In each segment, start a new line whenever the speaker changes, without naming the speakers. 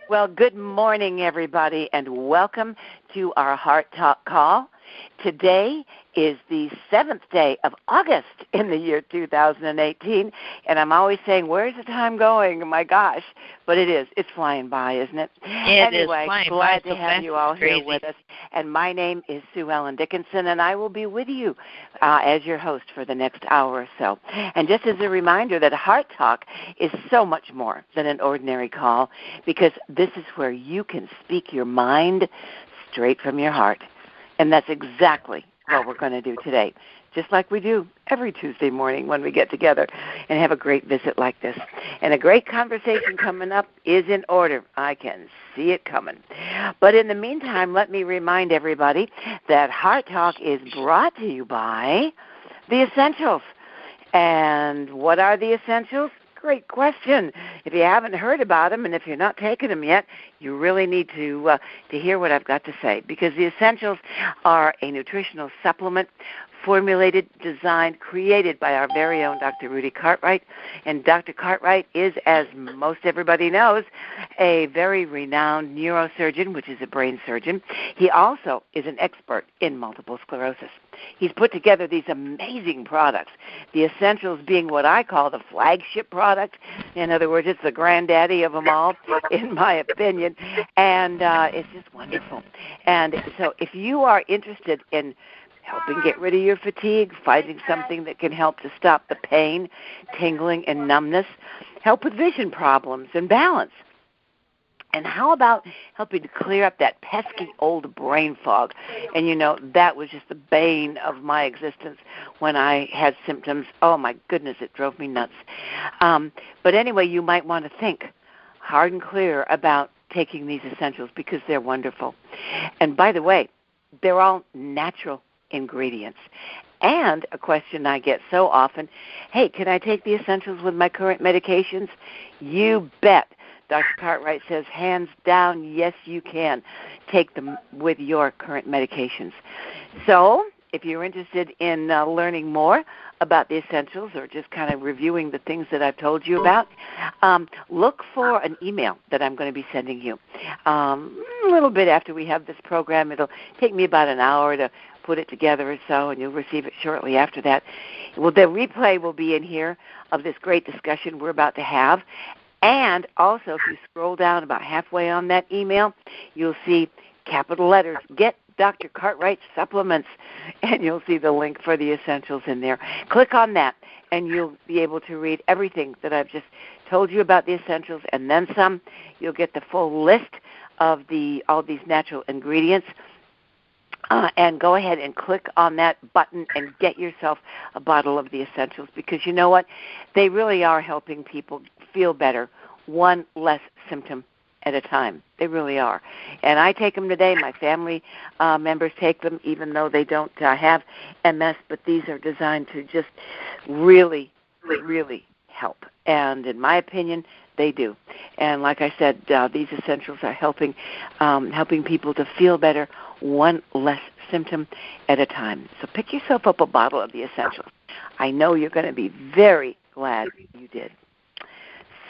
Well, good morning, everybody, and welcome to our Heart Talk call. Today is the 7th day of August in the year 2018, and I'm always saying, where's the time going? My gosh, but it is. It's flying by, isn't it?
Anyway,
glad to have you all here with us, and my name is Sue Ellen Dickinson, and I will be with you as your host for the next hour or so. And just as a reminder that Heart Talk is so much more than an ordinary call, because this is where you can speak your mind straight from your heart. And that's exactly what we're going to do today, just like we do every Tuesday morning when we get together and have a great visit like this. And a great conversation coming up is in order. I can see it coming. But in the meantime, let me remind everybody that Heart Talk is brought to you by The Essentials. And what are The Essentials? Great question. If you haven't heard about them and if you're not taking them yet, you really need to hear what I've got to say, because the Essentials are a nutritional supplement formulated, designed, created by our very own Dr. Rudy Cartwright. And Dr. Cartwright is, as most everybody knows, a very renowned neurosurgeon, which is a brain surgeon. He also is an expert in multiple sclerosis. He's put together these amazing products, the Essentials being what I call the flagship product. In other words, it's the granddaddy of them all, in my opinion, and it's just wonderful. And so if you are interested in helping get rid of your fatigue, finding something that can help to stop the pain, tingling, and numbness, help with vision problems and balance. And how about helping to clear up that pesky old brain fog? And, you know, that was just the bane of my existence when I had symptoms. Oh, my goodness, it drove me nuts. But anyway, you might want to think hard and clear about taking these Essentials because they're wonderful. And by the way, they're all natural ingredients. And a question I get so often, hey, can I take the Essentials with my current medications? You bet. Dr. Cartwright says, hands down, yes, you can take them with your current medications. So if you're interested in learning more about the Essentials or just kind of reviewing the things that I've told you about, look for an email that I'm going to be sending you. A little bit after we have this program, it'll take me about an hour to put it together or so, and you'll receive it shortly after that. Well, the replay will be in here of this great discussion we're about to have. And also, if you scroll down about halfway on that email, you'll see capital letters, Get Dr. Cartwright Supplements, and you'll see the link for the Essentials in there. Click on that, and you'll be able to read everything that I've just told you about the Essentials, and then some. You'll get the full list of all these natural ingredients. And go ahead and click on that button and get yourself a bottle of the Essentials, because you know what? They really are helping people feel better, one less symptom at a time. They really are. And I take them today. My family members take them, even though they don't have MS, but these are designed to just really, really help. And in my opinion, they do. And like I said, these Essentials are helping people to feel better, one less symptom at a time. So pick yourself up a bottle of the Essentials. I know you're going to be very glad you did.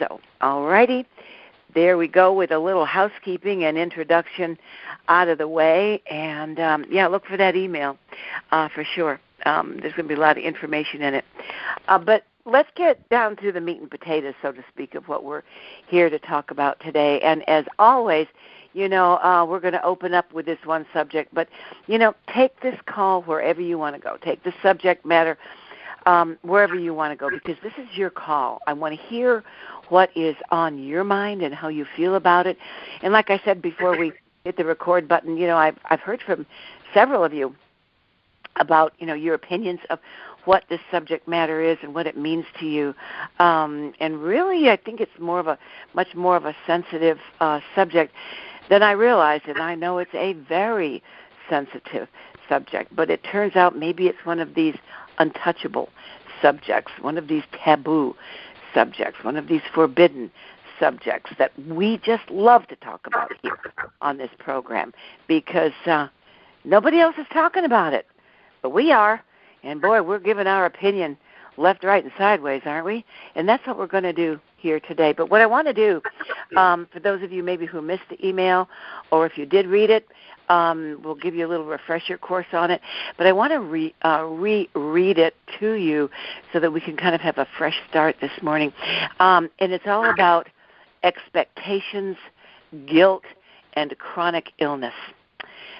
So, all righty. There we go with a little housekeeping and introduction out of the way. And, look for that email for sure. There's going to be a lot of information in it. But let's get down to the meat and potatoes, so to speak, of what we're here to talk about today. And as always, we're going to open up with this one subject. But, take this call wherever you want to go. Take the subject matter wherever you want to go, because this is your call. I want to hear what is on your mind and how you feel about it. And like I said before we hit the record button, I've heard from several of you about, your opinions of what this subject matter is and what it means to you. And really, I think it's much more of a sensitive subject than I realized. And I know it's a very sensitive subject, but it turns out maybe it's one of these untouchable subjects, one of these taboo subjects, one of these forbidden subjects that we just love to talk about here on this program, because nobody else is talking about it, but we are. And boy, we're giving our opinion left, right, and sideways, aren't we? And that's what we're going to do here today. But what I want to do, for those of you maybe who missed the email, or if you did read it, we'll give you a little refresher course on it. But I want to reread it to you so that we can kind of have a fresh start this morning. And it's all about expectations, guilt, and chronic illness.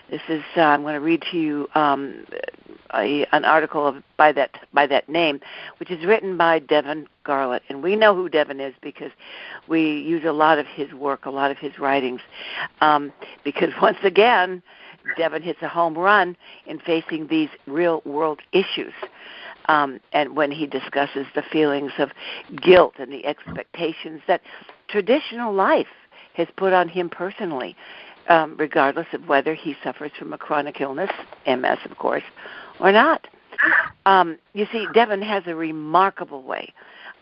This is I'm going to read to you an article by that name, which is written by Devin Garlett, and we know who Devin is because we use a lot of his work, a lot of his writings, because once again, Devin hits a home run in facing these real-world issues. And when he discusses the feelings of guilt and the expectations that traditional life has put on him personally, regardless of whether he suffers from a chronic illness, MS, of course, or not. You see, Devin has a remarkable way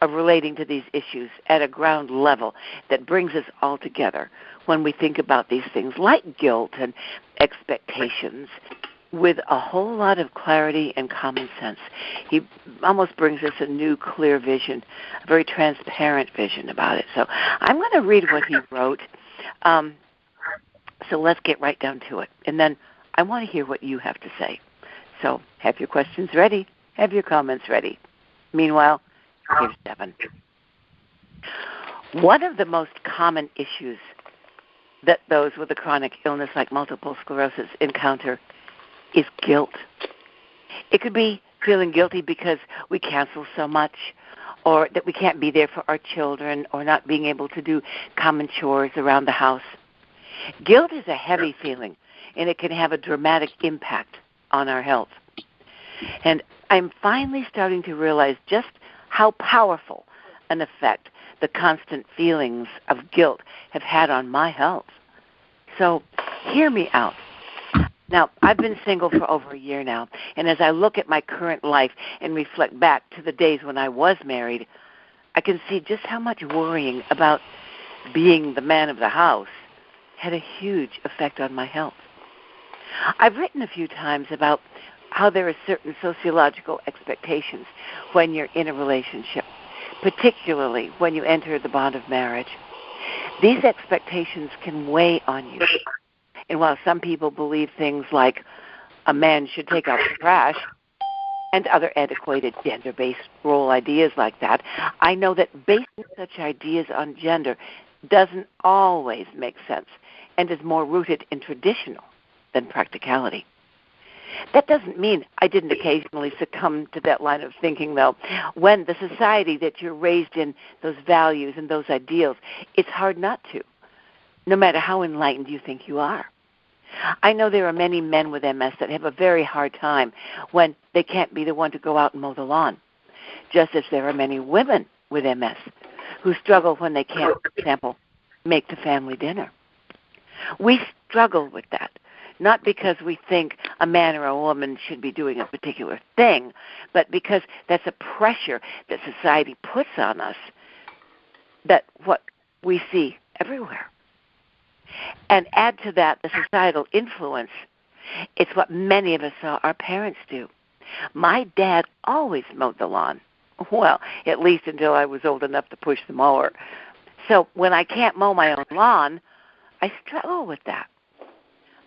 of relating to these issues at a ground level that brings us all together when we think about these things like guilt and expectations with a whole lot of clarity and common sense. He almost brings us a new, clear vision, a very transparent vision about it. So I'm going to read what he wrote. So let's get right down to it. And then I want to hear what you have to say. So have your questions ready. Have your comments ready. Meanwhile, here's Devin. One of the most common issues that those with a chronic illness like multiple sclerosis encounter is guilt. It could be feeling guilty because we cancel so much, or that we can't be there for our children, or not being able to do common chores around the house. Guilt is a heavy feeling, and it can have a dramatic impact on our health. And I'm finally starting to realize just how powerful an effect the constant feelings of guilt have had on my health. So hear me out. Now, I've been single for over a year now, and as I look at my current life and reflect back to the days when I was married, I can see just how much worrying about being the man of the house had a huge effect on my health. I've written a few times about how there are certain sociological expectations when you're in a relationship, particularly when you enter the bond of marriage. These expectations can weigh on you. And while some people believe things like a man should take out the trash and other antiquated gender-based role ideas like that, I know that basing such ideas on gender doesn't always make sense and is more rooted in traditional than practicality. That doesn't mean I didn't occasionally succumb to that line of thinking, though. When the society that you're raised in, those values and those ideals, it's hard not to, no matter how enlightened you think you are. I know there are many men with MS that have a very hard time when they can't be the one to go out and mow the lawn, just as there are many women with MS who struggle when they can't, for example, make the family dinner. We struggle with that, not because we think a man or a woman should be doing a particular thing, but because that's a pressure that society puts on us, that what we see everywhere. And add to that the societal influence. It's what many of us saw our parents do. My dad always mowed the lawn. Well, at least until I was old enough to push the mower. So when I can't mow my own lawn, I struggle with that.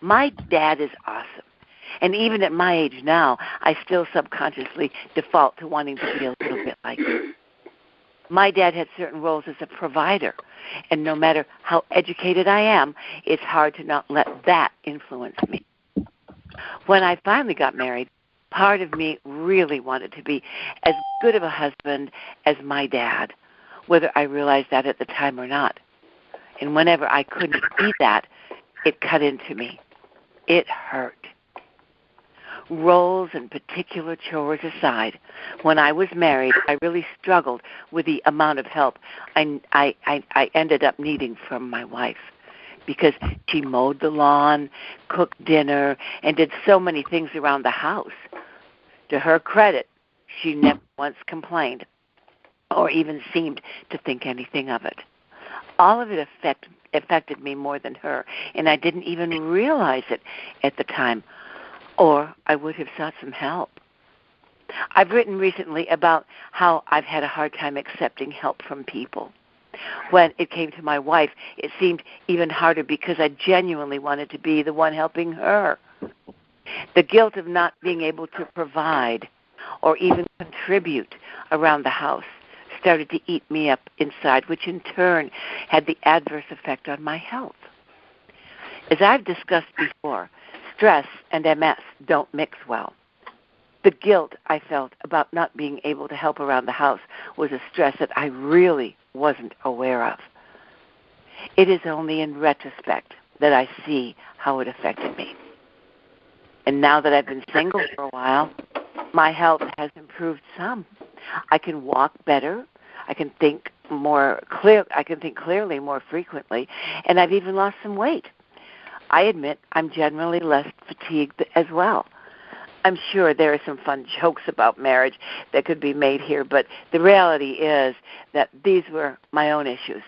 My dad is awesome. And even at my age now, I still subconsciously default to wanting to be a little bit like him. My dad had certain roles as a provider, and no matter how educated I am, it's hard to not let that influence me. When I finally got married, part of me really wanted to be as good of a husband as my dad, whether I realized that at the time or not. And whenever I couldn't be that, it cut into me. It hurt. Roles and particular chores aside, when I was married, I really struggled with the amount of help I ended up needing from my wife, because she mowed the lawn, cooked dinner, and did so many things around the house. To her credit, she never once complained or even seemed to think anything of it. All of it affected me more than her, and I didn't even realize it at the time, or I would have sought some help. I've written recently about how I've had a hard time accepting help from people. When it came to my wife, it seemed even harder because I genuinely wanted to be the one helping her. The guilt of not being able to provide or even contribute around the house started to eat me up inside, which in turn had the adverse effect on my health. As I've discussed before, stress and MS don't mix well. The guilt I felt about not being able to help around the house was a stress that I really wasn't aware of. It is only in retrospect that I see how it affected me. And now that I've been single for a while, my health has improved some. I can walk better. I can think clearly more frequently, and I've even lost some weight. I admit I'm generally less fatigued as well. I'm sure there are some fun jokes about marriage that could be made here, but the reality is that these were my own issues.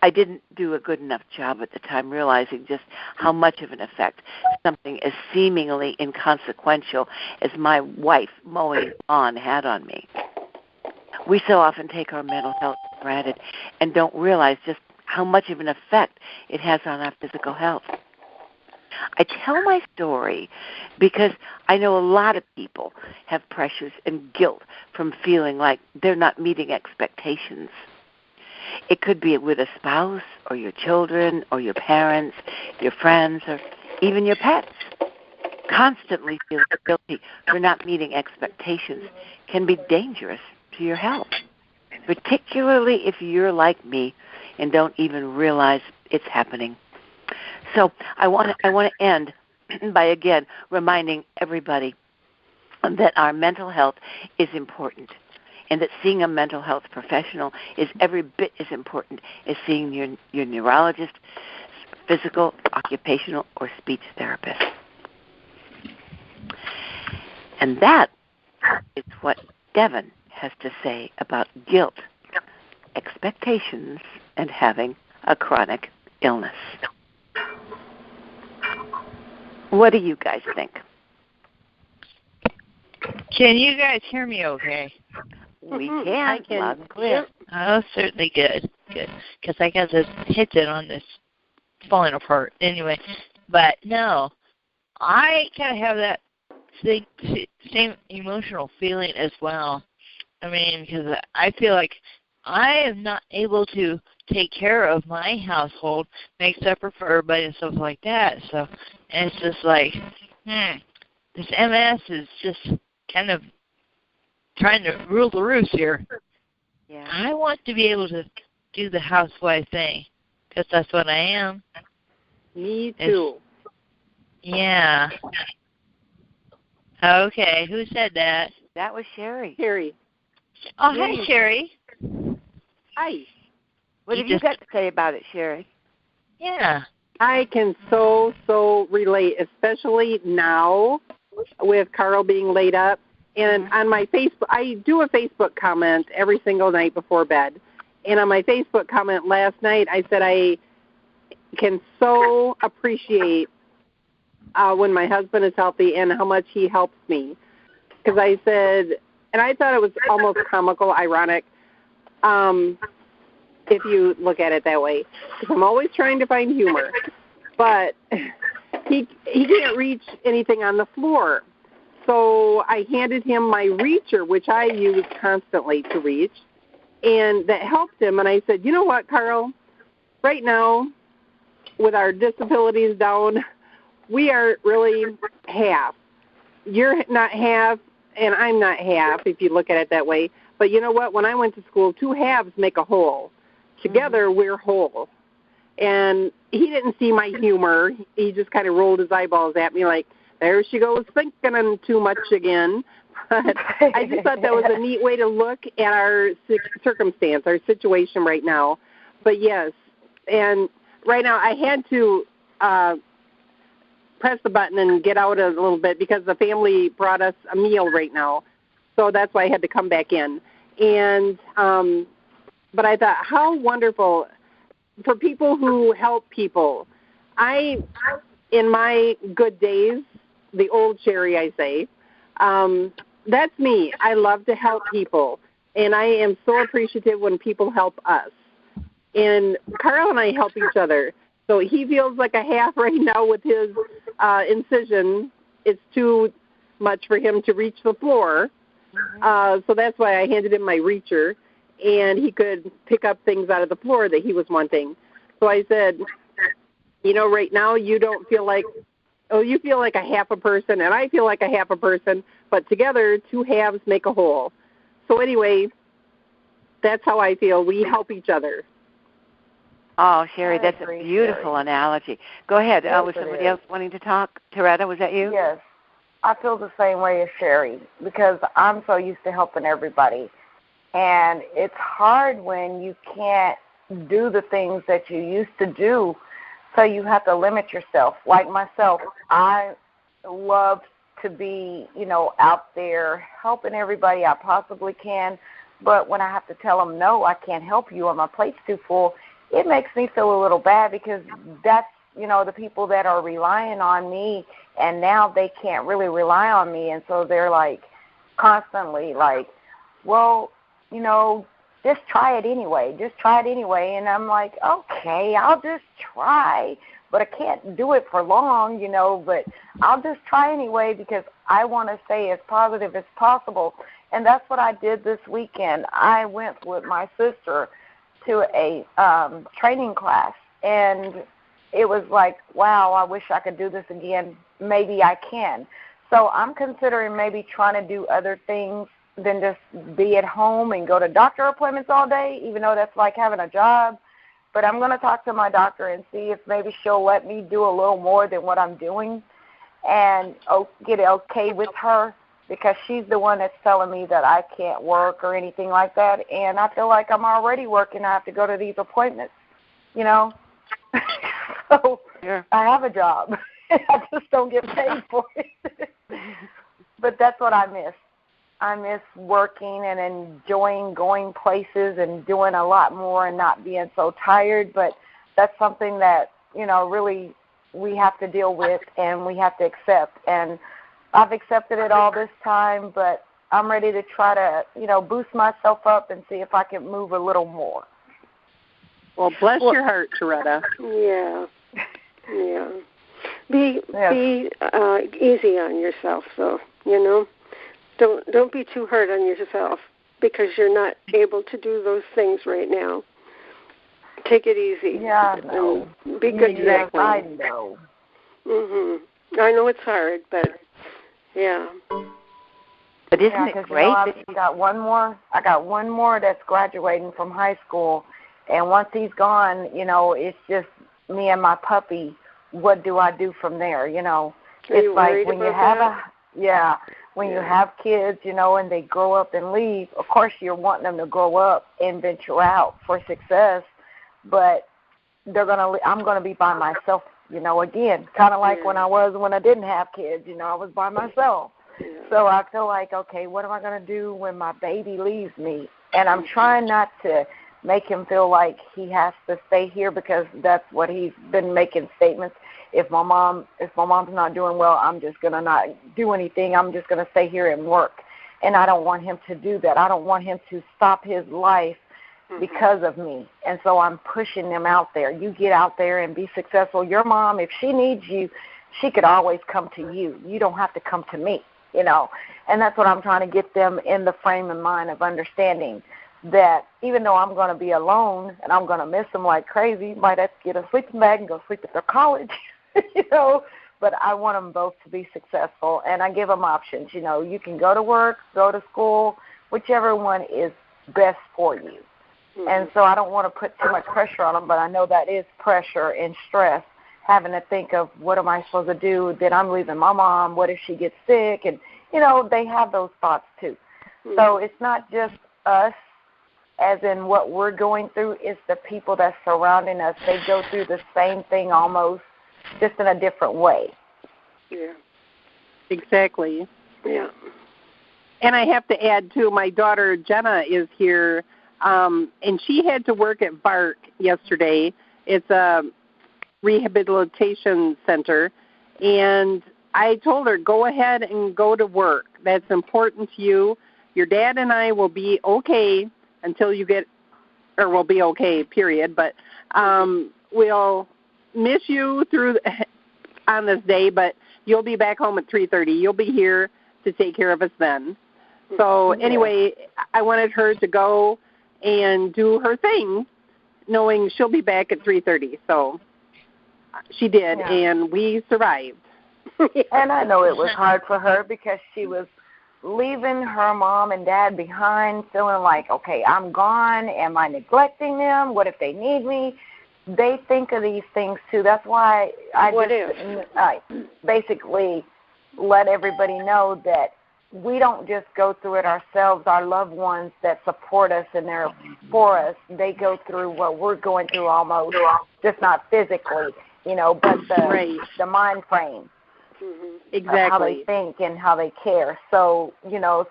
I didn't do a good enough job at the time realizing just how much of an effect something as seemingly inconsequential as my wife mowing the lawn had on me. We so often take our mental health for granted and don't realize just how much of an effect it has on our physical health. I tell my story because I know a lot of people have pressures and guilt from feeling like they're not meeting expectations. It could be with a spouse or your children or your parents, your friends, or even your pets. Constantly feeling guilty for not meeting expectations can be dangerous to your health, particularly if you're like me and don't even realize it's happening. So I want to end by, again, reminding everybody that our mental health is important and that seeing a mental health professional is every bit as important as seeing your neurologist, physical, occupational, or speech therapist. And that is what Devin has to say about guilt, expectations, and having a chronic illness. What do you guys think?
Can you guys hear me okay?
We can. I can. Loud and clear.
Oh, certainly good. Good. Because I got this hit on this falling apart. Anyway, but no, I kind of have that same emotional feeling as well. I mean, because I feel like I am not able to take care of my household, make supper for everybody and stuff like that. So, and it's just like, this MS is just kind of trying to rule the roost here.
Yeah.
I want to be able to do the housewife thing because that's what I am.
Me too.
Yeah. Okay, who said that?
That was Sherry.
Sherry.
Oh, hi, Sherry.
Hi.
What have you got to say about it, Sherry?
Yeah.
I can so relate, especially now with Carl being laid up. And on my Facebook, I do a Facebook comment every single night before bed. And on my Facebook comment last night, I said I can so appreciate when my husband is healthy and how much he helps me. Because I said, and I thought it was almost comical, ironic, if you look at it that way. Because I'm always trying to find humor. But he can't reach anything on the floor. So I handed him my reacher, which I use constantly to reach, and that helped him. And I said, you know what, Carl? Right now, with our disabilities down, we are really half. You're not half, and I'm not half, if you look at it that way. But you know what? When I went to school, two halves make a whole. Together, we're whole. And he didn't see my humor. He just kind of rolled his eyeballs at me like, there she goes thinking too much again. But I just thought that was a neat way to look at our circumstance, our situation right now. But yes, and right now I had to press the button and get out a little bit because the family brought us a meal right now. So that's why I had to come back in. And but I thought, how wonderful for people who help people. In my good days, the old Sherry, I say, that's me. I love to help people, and I am so appreciative when people help us. And Carl and I help each other. So he feels like a half right now with his incision. It's too much for him to reach the floor. So that's why I handed him my reacher, and he could pick up things out of the floor that he was wanting. So I said, right now you don't feel like, you feel like a half a person, and I feel like a half a person, but together 2 halves make a whole. So anyway, that's how I feel. We help each other.
Oh, Sherry, that's a beautiful analogy. Go ahead. Was somebody else wanting to talk? Teretta, was that you?
Yes. I feel the same way as Sherry because I'm so used to helping everybody. And it's hard when you can't do the things that you used to do, so you have to limit yourself. Like myself, I love to be, out there helping everybody I possibly can, but when I have to tell them, no, I can't help you or my plate's too full, it makes me feel a little bad because that's, the people that are relying on me, and now they can't really rely on me, and so they're like constantly like, well, just try it anyway. Just try it anyway. And I'm like, okay, I'll just try, but I can't do it for long, but I'll just try anyway because I want to stay as positive as possible. And that's what I did this weekend. I went with my sister to a training class, and it was like, wow, I wish I could do this again. Maybe I can. So I'm considering maybe trying to do other things than just be at home and go to doctor appointments all day, even though that's like having a job. But I'm going to talk to my doctor and see if maybe she'll let me do a little more than what I'm doing and get okay with her, because she's the one that's telling me that I can't work or anything like that. And I feel like I'm already working. I have to go to these appointments, So
yeah.
I have a job. I just don't get paid for it. But that's what I miss. I miss working and enjoying going places and doing a lot more and not being so tired. But that's something that, really we have to deal with and we have to accept. And I've accepted it all this time, but I'm ready to try to, boost myself up and see if I can move a little more.
Well, bless your heart, Teretta.
Yeah. Yeah. Be easy on yourself, though. Don't be too hard on yourself because you're not able to do those things right now. Take it easy.
Yeah, I know.
Be good to that.
I know.
I know it's hard, but yeah.
But isn't it great?
I got one more that's graduating from high school, and once he's gone, it's just me and my puppy. What do I do from there? It's like when you have you have kids, and they grow up and leave. Of course, you're wanting them to grow up and venture out for success, but I'm gonna be by myself, again, kind of like when I didn't have kids. I was by myself. Yeah. So I feel like, okay, what am I gonna do when my baby leaves me? And I'm trying not to make him feel like he has to stay here, because that's what he's been making statements. If my mom's not doing well, I'm just gonna not do anything. I'm just gonna stay here and work. And I don't want him to do that. I don't want him to stop his life because of me. And so I'm pushing them out there. You get out there and be successful. Your mom, if she needs you, she could always come to you. You don't have to come to me, And that's what I'm trying to get them in the frame of mind of understanding that even though I'm going to be alone and I'm going to miss them like crazy, might have to get a sleeping bag and go sleep at their college, but I want them both to be successful, and I give them options. You can go to work, go to school, whichever one is best for you. And so I don't want to put too much pressure on them, but I know that is pressure and stress, having to think of what am I supposed to do, then I'm leaving my mom, what if she gets sick, and, they have those thoughts too. So it's not just us, as in what we're going through, it's the people that's surrounding us. They go through the same thing almost, just in a different way.
Yeah.
Exactly.
Yeah.
And I have to add, too, my daughter Jenna is here, and she had to work at BARC yesterday. It's a rehabilitation center, and I told her, go ahead and go to work. That's important to you. Your dad and I will be okay until you get or we'll be okay, period. But we'll miss you on this day, but you'll be back home at 3:30. You'll be here to take care of us then. So anyway, I wanted her to go and do her thing, knowing she'll be back at 3:30. So she did, and we survived.
And I know it was hard for her because she was leaving her mom and dad behind, feeling like, okay, I'm gone. Am I neglecting them? What if they need me? They think of these things, too. That's why I basically let everybody know that we don't just go through it ourselves. Our loved ones that support us and they're for us, they go through what we're going through almost, just not physically, but the mind frame.
Exactly.
How they think and how they care. So,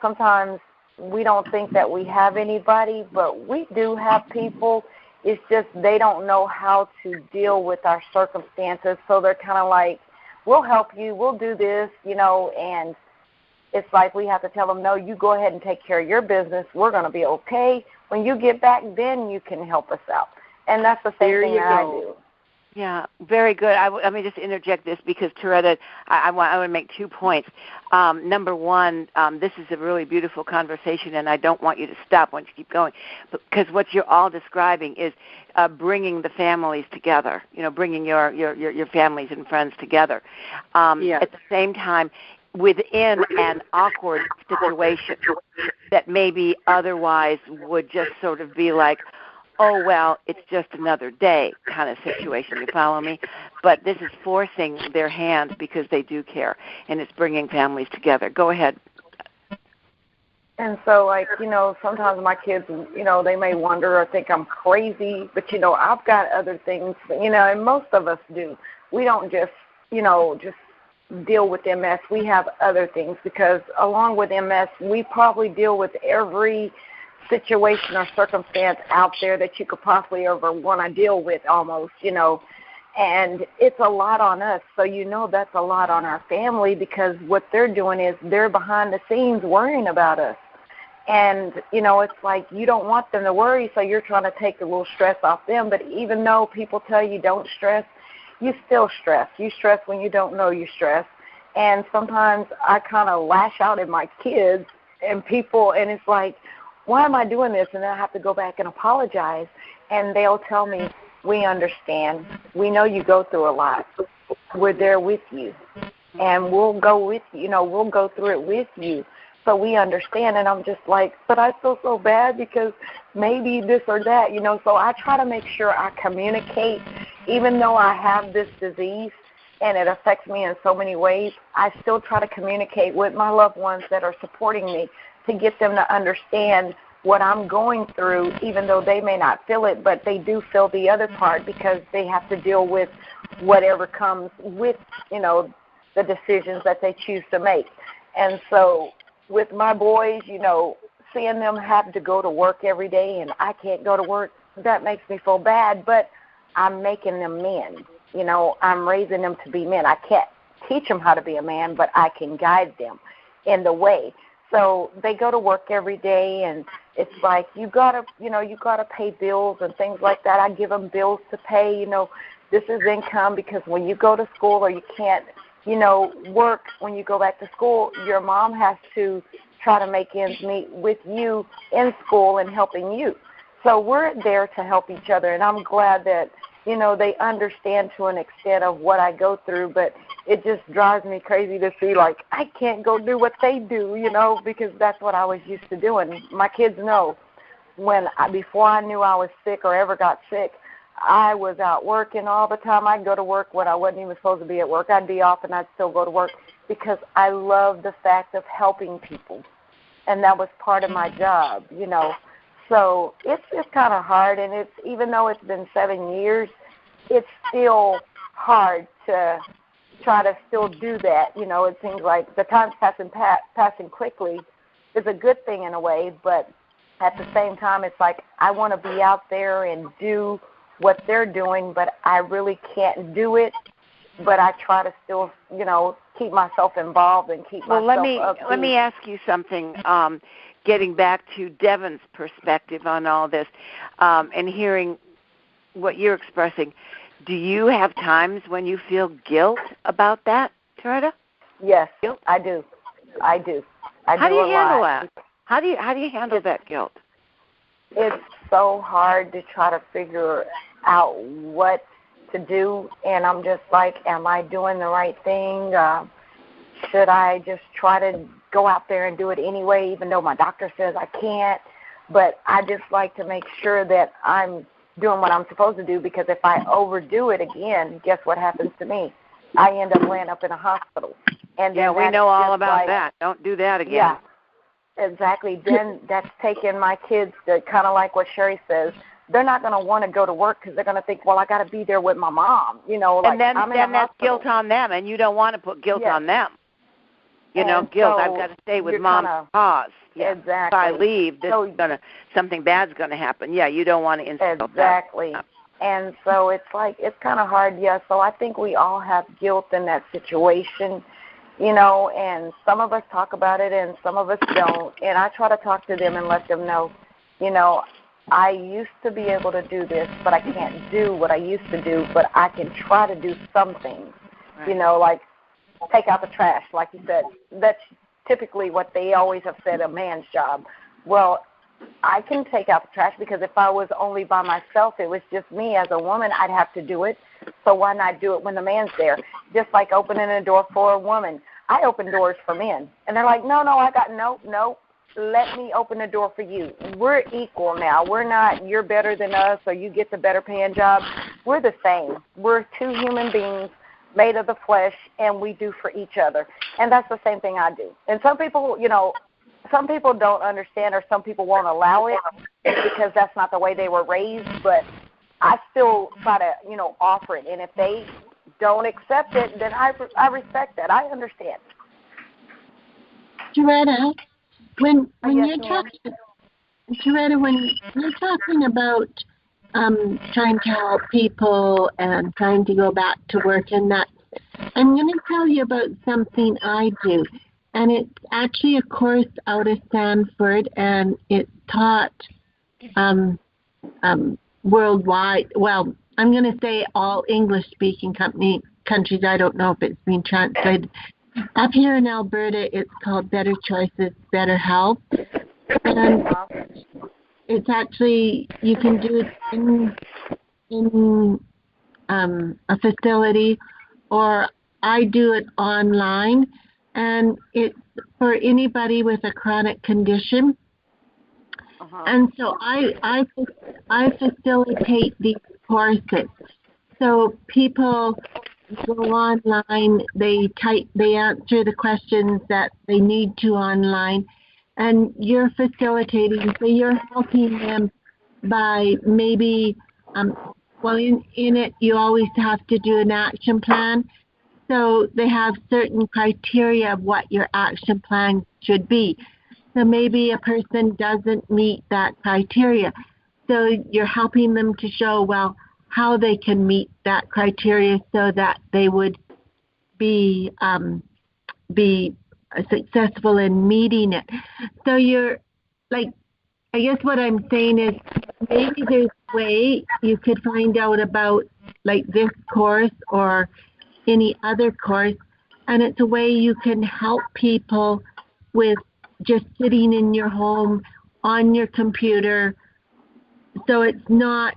sometimes we don't think that we have anybody, but we do have people. It's just they don't know how to deal with our circumstances. So they're kind of like, we'll help you, we'll do this, and it's like we have to tell them, no, you go ahead and take care of your business. We're going to be okay. When you get back, then you can help us out. And that's the same thing that I do.
Yeah, very good. Let me just interject this because, Toretta, I want to make 2 points. Number one, this is a really beautiful conversation, and I don't want you to stop. I want you to keep going. Because what you're all describing is bringing the families together, bringing your families and friends together. At the same time, within an awkward situation that maybe otherwise would just sort of be like, oh, well, it's just another day kind of situation. You follow me? But this is forcing their hand because they do care, and it's bringing families together. Go ahead.
And so, sometimes my kids, they may wonder or think I'm crazy, but, I've got other things, and most of us do. We don't just deal with MS. We have other things because along with MS, we probably deal with every situation or circumstance out there that you could possibly ever want to deal with almost, and it's a lot on us. So that's a lot on our family because what they're doing is they're behind the scenes worrying about us. And, it's like you don't want them to worry, so you're trying to take a little stress off them. But even though people tell you don't stress, you still stress. You stress when you don't know you stress. And sometimes I kind of lash out at my kids and people, and it's like, why am I doing this? And then I have to go back and apologize. And they'll tell me, we understand. We know you go through a lot. We're there with you. And we'll go with you. We'll go through it with you. So we understand. And I'm just like, but I feel so bad because maybe this or that, So I try to make sure I communicate. Even though I have this disease and it affects me in so many ways, I still try to communicate with my loved ones that are supporting me to get them to understand what I'm going through, even though they may not feel it, but they do feel the other part because they have to deal with whatever comes with, the decisions that they choose to make. And so with my boys, seeing them have to go to work every day and I can't go to work, that makes me feel bad, but I'm making them men. I'm raising them to be men. I can't teach them how to be a man, but I can guide them in the way. So they go to work every day, and it's like you gotta pay bills and things like that. I give them bills to pay. This is income because when you go to school or you can't, work when you go back to school, your mom has to try to make ends meet with you in school and helping you. So we're there to help each other, and I'm glad that they understand to an extent of what I go through, but it just drives me crazy to see, like, I can't go do what they do, because that's what I was used to doing. My kids know before I knew I was sick or ever got sick, I was out working all the time. I'd go to work when I wasn't even supposed to be at work. I'd be off and I'd still go to work because I love the fact of helping people, and that was part of my job, So it's kind of hard, and it's even though it's been 7 years, it's still hard to try to still do that. It seems like the time's passing quickly is a good thing in a way, but at the same time, it's like I want to be out there and do what they're doing, but I really can't do it. But I try to still, keep myself involved and keep myself up.
Let me ask you something. getting back to Devon's perspective on all this, and hearing what you're expressing, do you have times when you feel guilt about that, Toretta?
Yes, guilt? I do. How do
you handle that? How do you handle that guilt?
It's so hard to try to figure out what to do, and I'm just like, am I doing the right thing? Should I just try to go out there and do it anyway, even though my doctor says I can't? But I just like to make sure that I'm doing what I'm supposed to do, because if I overdo it again, guess what happens to me? I end up laying up in a hospital. And
yeah, we know all about that. Don't do that again.
Yeah, exactly. Then that's taking my kids to kind of like what Sherry says. They're not going to want to go to work because they're going to think, well, I got to be there with my mom. You know, like,
and then,
I'm in
then
a
that's
hospital.
guilt on them, and you don't want to put guilt on them. You know, guilt. I've got to stay with mom's cause. Yeah.
Exactly.
If I leave, something bad's going to happen. Yeah, you don't want to insult that.
Exactly. And so it's like, it's kind of hard, yeah. So I think we all have guilt in that situation, you know, and some of us talk about it and some of us don't. And I try to talk to them and let them know, you know, I used to be able to do this, but I can't do what I used to do, but I can try to do some things, you know, like take out the trash, like you said. That's typically what they always have said, a man's job. Well, I can take out the trash because if I was only by myself, it was just me as a woman, I'd have to do it. So why not do it when the man's there? Just like opening a door for a woman. I open doors for men. And they're like, no, let me open the door for you. We're equal now. We're not, you're better than us or you get the better paying job. We're the same. We're two human beings made of the flesh, and we do for each other. And that's the same thing I do. And some people, you know, some people don't understand or some people won't allow it because that's not the way they were raised, but I still try to, you know, offer it. And if they don't accept it, then I respect that. I understand.
Toretta, when you're talking about trying to help people and trying to go back to work and that, I'm going to tell you about something I do. And it's actually a course out of Stanford, and it's taught worldwide. Well, I'm going to say all English-speaking countries. I don't know if it's been translated. Up here in Alberta, it's called Better Choices, Better Health. And it's actually, you can do it in a facility, or I do it online. And it's for anybody with a chronic condition. And so I facilitate these courses. So people go online, they answer the questions that they need to online, and you're facilitating. So you're helping them by maybe, in it you always have to do an action plan. So they have certain criteria of what your action plan should be. So maybe a person doesn't meet that criteria. So you're helping them to show, well, how they can meet that criteria so that they would be successful in meeting it. So you're like, I guess what I'm saying is maybe there's a way you could find out about like this course or any other course, and it's a way you can help people with just sitting in your home on your computer, so it's not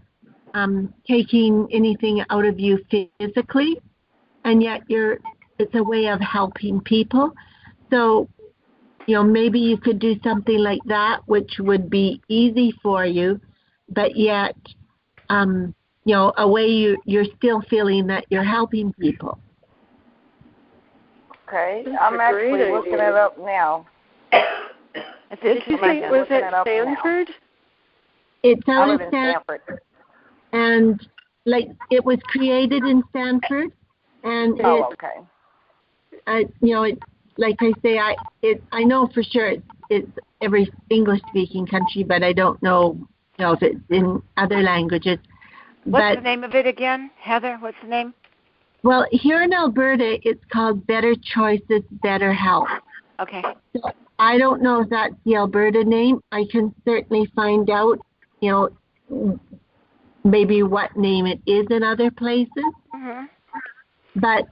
taking anything out of you physically, and yet it's a way of helping people. So, you know, maybe you could do something like that, which would be easy for you, but yet you know, a way you're still feeling that you're helping people.
Okay, I'm actually looking it up now.
Did you say, was it Stanford?
It's out of Stanford. And, like, it was created in Stanford. And you know, it, like I say, I know for sure it's every English-speaking country, but I don't know, you know, if it's in other languages.
What's the name of it again, Heather? What's the name? Well,
here in Alberta, it's called Better Choices, Better Health.
Okay.
I don't know if that's the Alberta name. I can certainly find out, maybe what name it is in other places.
Mm-hmm.
But,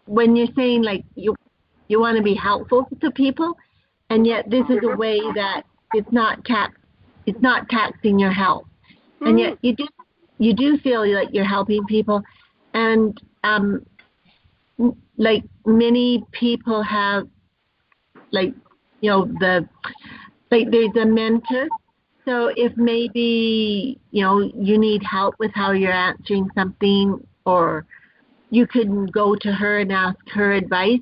when you're saying like you want to be helpful to people, and yet this is a way that it's not taxing your health, and yet you do feel like you're helping people, and like many people have, like there's a mentor. So if maybe you need help with how you're answering something, or you can go to her and ask her advice.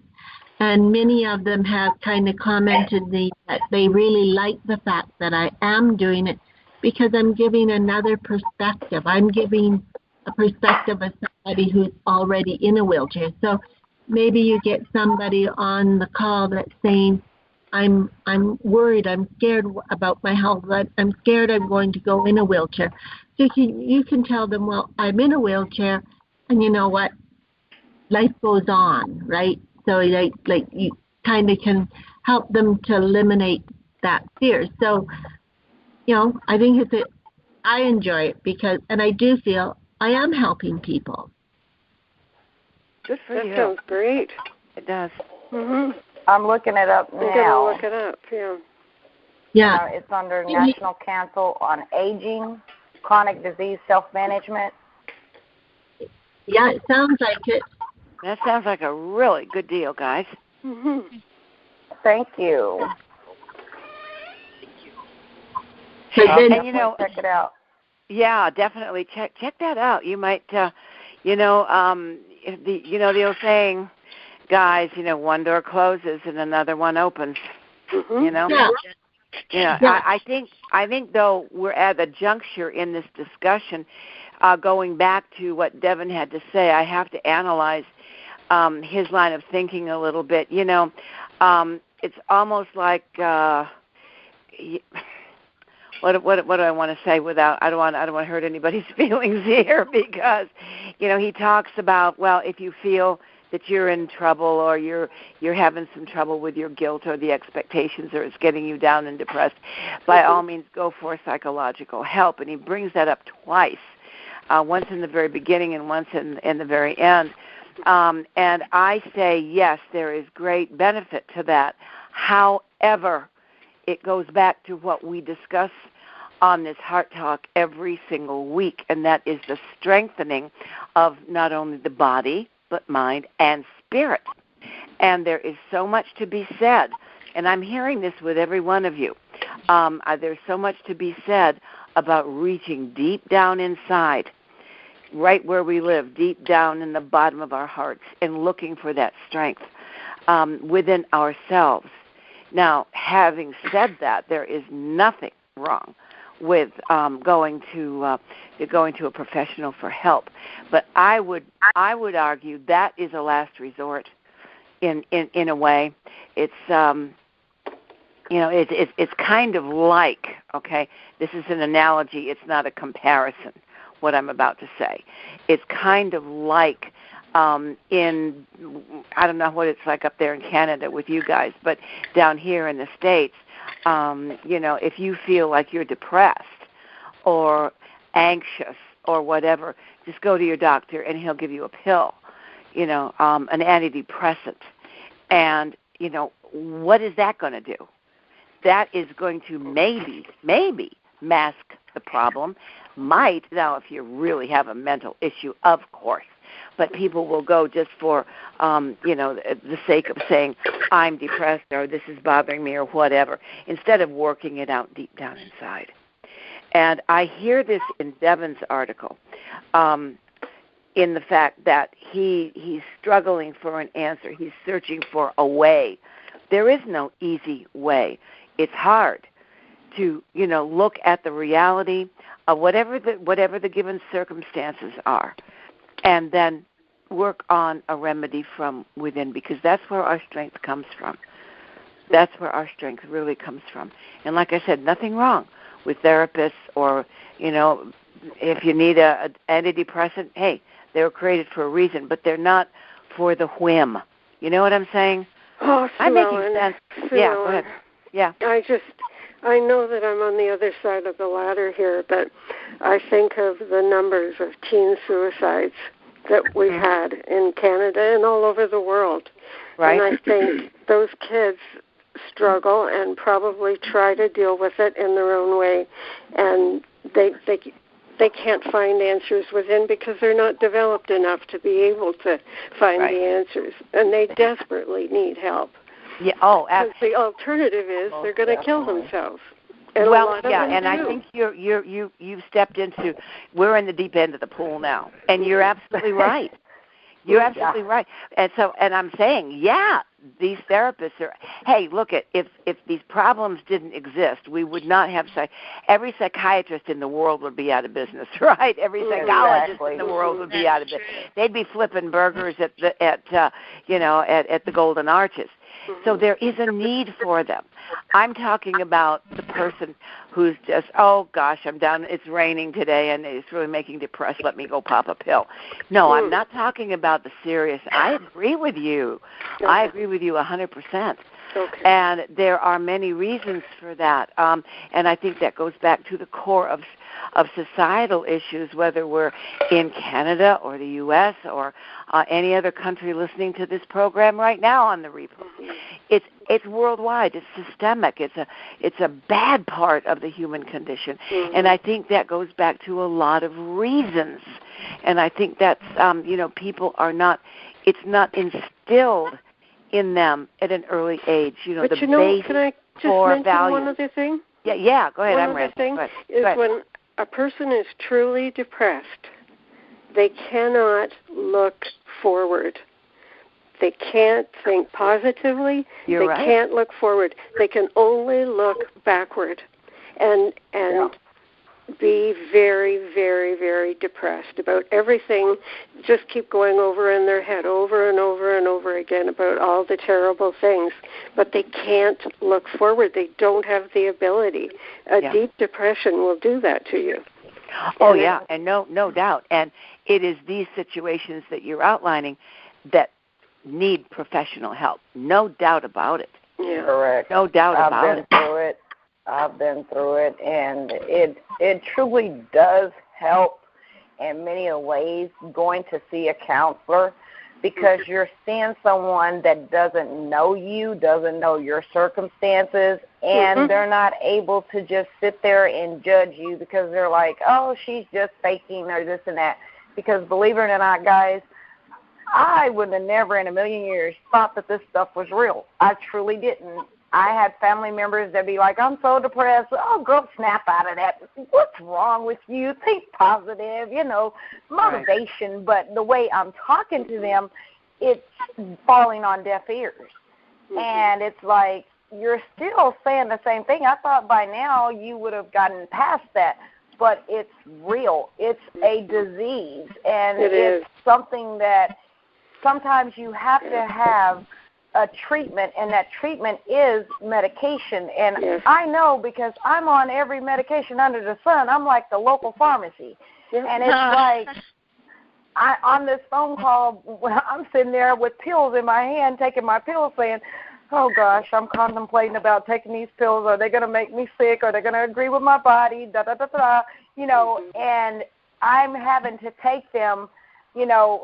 And many of them have kind of commented that they really like the fact that I am doing it, because I'm giving another perspective. I'm giving a perspective of somebody who's already in a wheelchair. So maybe you get somebody on the call that's saying, I'm worried, I'm scared about my health, I'm scared I'm going to go in a wheelchair. So you can tell them, well, I'm in a wheelchair, and you know what? Life goes on, right? So like you kind of can help them to eliminate that fear. So, I think I enjoy it and I do feel I am helping people.
Good for you.
That sounds great.
It does.
Mm-hmm.
I'm looking it up now.
I'm gonna look it up. Yeah.
Yeah.
It's under National Council on Aging, Chronic Disease Self-Management.
Yeah, it sounds like it.
That sounds like a really good deal, guys.
Mm-hmm.
Thank you.
So then,
and check it out.
Yeah, definitely check that out. You might, the old saying, guys, one door closes and another one opens.
Mm-hmm.
Yeah. I think though we're at a juncture in this discussion. Going back to what Devin had to say, I have to analyze his line of thinking a little bit. It's almost like what do I want to say without I don't want to hurt anybody's feelings here, because he talks about, well, if you feel that you're in trouble, or you're having some trouble with your guilt or the expectations, or it's getting you down and depressed, by all means go for psychological help. And he brings that up twice. Once in the very beginning and once in the very end. And I say, yes, there is great benefit to that. However, it goes back to what we discuss on this Heart Talk every single week, and that is the strengthening of not only the body, but mind and spirit. And there is so much to be said, and I'm hearing this with every one of you. There's so much to be said about reaching deep down inside, right where we live, deep down in the bottom of our hearts, and looking for that strength within ourselves. Now, having said that, there is nothing wrong with going to a professional for help, but I would argue that is a last resort. In a way, it's it's kind of like, okay, this is an analogy, it's not a comparison, what I'm about to say. It's kind of like I don't know what it's like up there in Canada with you guys, but down here in the States, if you feel like you're depressed or anxious or whatever, just go to your doctor and he'll give you a pill, an antidepressant. And, what is that going to do? That is going to maybe mask the problem. Might, now if you really have a mental issue, of course, but people will go just for, the sake of saying, I'm depressed, or this is bothering me, or whatever, instead of working it out deep down inside. And I hear this in Devin's article, in the fact that he's struggling for an answer. He's searching for a way. There is no easy way. It's hard to, look at the reality of whatever the given circumstances are, and then work on a remedy from within, because that's where our strength comes from. That's where our strength really comes from. And like I said, nothing wrong with therapists, or, if you need an antidepressant, hey, they were created for a reason, but they're not for the whim. You know what I'm saying?
Oh, Sue
I'm making
Ellen.
sense.
Sue
Yeah,
Ellen.
go ahead. Yeah.
I know that I'm on the other side of the ladder here, but I think of the numbers of teen suicides that we've had in Canada and all over the world.
Right.
And I think those kids struggle and probably try to deal with it in their own way, and they can't find answers within because they're not developed enough to be able to find the answers, and they desperately need help.
Yeah. Oh,
absolutely. The alternative is they're going to kill themselves. And
I think you've stepped into. We're in the deep end of the pool now, and you're absolutely right. You're absolutely right. And I'm saying, these therapists are. Hey, look if these problems didn't exist, we would not have every psychiatrist in the world would be out of business, right? Every psychologist in the world would be out of business. They'd be flipping burgers at the Golden Arches. So there is a need for them. I'm talking about the person who's just, oh gosh, I'm down, it's raining today and it's really making me depressed, let me go pop a pill. No, I'm not talking about the serious. I agree with you. Okay. I agree with you 100%. Okay. And there are many reasons for that. And I think that goes back to the core of societal issues, whether we're in Canada or the U.S. or any other country listening to this program right now on the replay. It's worldwide. It's systemic. It's a bad part of the human condition. And I think that goes back to a lot of reasons. And I think that's, people are not, it's not instilled in them at an early age.
But can I just mention
values.
One other thing?
Yeah, go ahead.
One other thing is when a person is truly depressed, they cannot look forward. They can't think positively. They can't look forward. They can only look backward and be very, very, very depressed about everything. Just keep going over in their head over and over and over again about all the terrible things. But they can't look forward. They don't have the ability. Deep depression will do that to you.
Oh, and no doubt. And it is these situations that you're outlining that need professional help. No doubt about it.
Yeah. Correct.
No doubt about it.
I've been through it, and it truly does help in many ways going to see a counselor, because you're seeing someone that doesn't know you, doesn't know your circumstances, and they're not able to just sit there and judge you because they're like, oh, she's just faking or this and that. Because believe it or not, guys, I would have never in a million years thought that this stuff was real. I truly didn't. I had family members that be like, I'm so depressed. Oh, girl, snap out of that. What's wrong with you? Think positive, motivation. Right. But the way I'm talking to them, it's falling on deaf ears. And it's like, you're still saying the same thing. I thought by now you would have gotten past that. But it's real. It's a disease. And it's something that sometimes you have to have a treatment, and that treatment is medication. And I know because I'm on every medication under the sun. I'm like the local pharmacy. And it's like on this phone call, I'm sitting there with pills in my hand, taking my pills, saying, oh, gosh, I'm contemplating about taking these pills. Are they going to make me sick? Are they going to agree with my body? Da-da-da-da. And I'm having to take them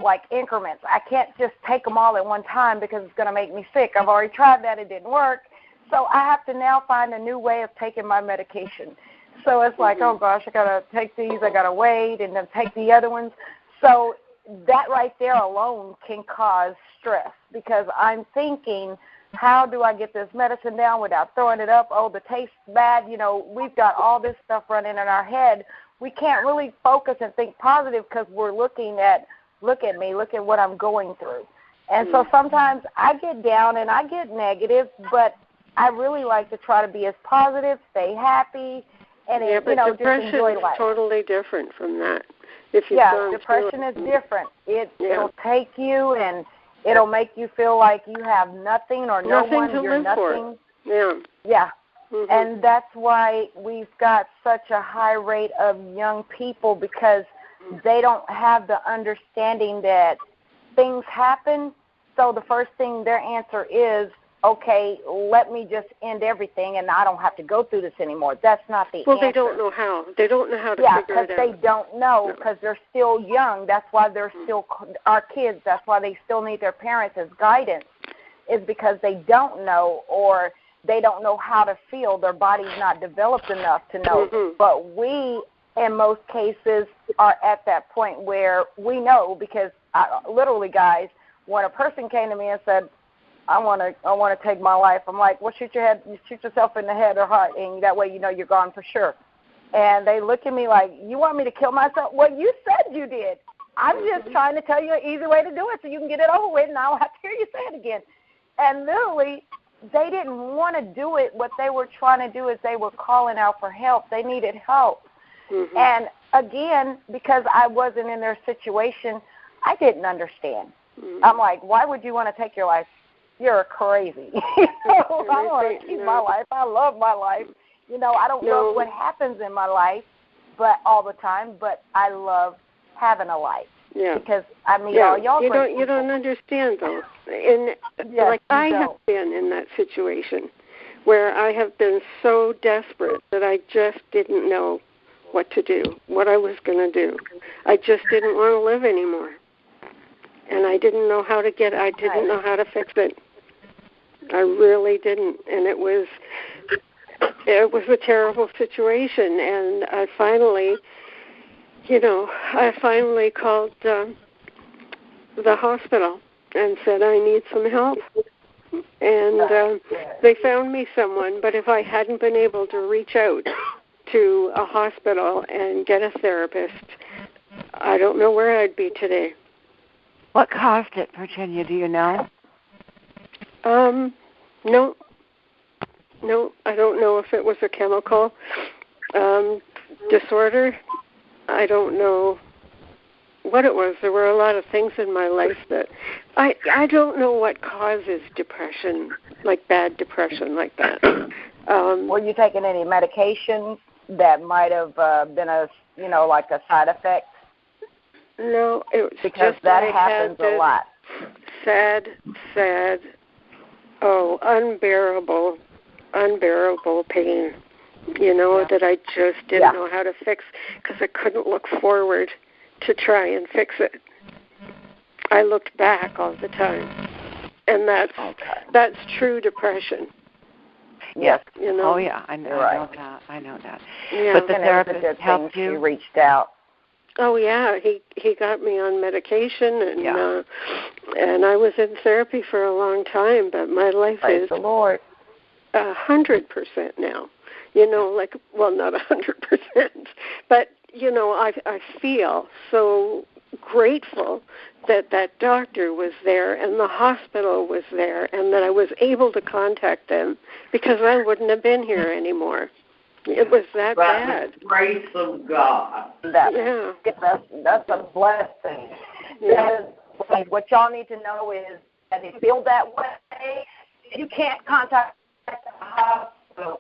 like increments. I can't just take them all at one time because it's going to make me sick. I've already tried that. It didn't work. So I have to now find a new way of taking my medication. So it's like, oh, gosh, I got to take these. I got to wait and then take the other ones. So that right there alone can cause stress because I'm thinking, how do I get this medicine down without throwing it up? Oh, the taste's bad. We've got all this stuff running in our head. We can't really focus and think positive because we're looking at, look at me, look at what I'm going through. And so sometimes I get down and I get negative, but I really like to try to be as positive, stay happy, and just enjoy life.
Depression is totally different from that.
Depression is different. It'll take you and it'll make you feel like you have nothing or no one. You're nothing. Yeah. And that's why we've got such a high rate of young people, because they don't have the understanding that things happen. So the first thing their answer is, okay, let me just end everything and I don't have to go through this anymore. That's not the answer.
Well, they don't know how. They don't know how to figure it out.
Yeah, because they don't know, because they're still young. That's why they're still our kids. That's why they still need their parents as guidance, is because they don't know, or they don't know how to feel. Their body's not developed enough to know.
Mm-hmm.
But we, in most cases, are at that point where we know, because literally, guys, when a person came to me and said, I want to take my life, I'm like, well, shoot yourself in the head or heart, and that way you know you're gone for sure. And they look at me like, you want me to kill myself? Well, you said you did. I'm just trying to tell you an easy way to do it so you can get it over with, and I don't have to hear you say it again. And literally, they didn't want to do it. What they were trying to do is they were calling out for help. They needed help.
Mm-hmm.
And again, because I wasn't in their situation, I didn't understand.
Mm-hmm.
I'm like, why would you want to take your life? You're crazy. I want to keep my life. I love my life. You know, I don't love what happens in my life, but all the time. But I love having a life.
Yeah.
Because I meet all y'all.
You don't understand though. I have been in that situation where I have been so desperate that I just didn't know what to do, what I was going to do. I just didn't want to live anymore. And I didn't know how to know how to fix it. I really didn't. And it was a terrible situation. And I finally called the hospital and said, I need some help. And they found me someone, but if I hadn't been able to reach out to a hospital and get a therapist, I don't know where I'd be today.
What caused it, Virginia? Do you know?
No, I don't know if it was a chemical disorder. I don't know what it was. There were a lot of things in my life that I don't know what causes depression, like bad depression like that.
Were you taking any medications that might have been like a side effect?
No, it was
because
just
that happens a lot.
Sad, unbearable pain, that I just didn't know how to fix because I couldn't look forward to try and fix it. I looked back all the time, and that's true depression.
Yes.
Oh yeah, I know that.
Yeah.
But the therapist helped you.
He reached out.
Oh yeah, he got me on medication, and I was in therapy for a long time. But my life is
the Lord
100% now. Not 100%, but I feel so grateful that doctor was there and the hospital was there, and that I was able to contact them because I wouldn't have been here anymore. It was that bad.
Grace of God.
That's a blessing.
Yeah.
What y'all need to know is that if you feel that way, you can't contact the hospital.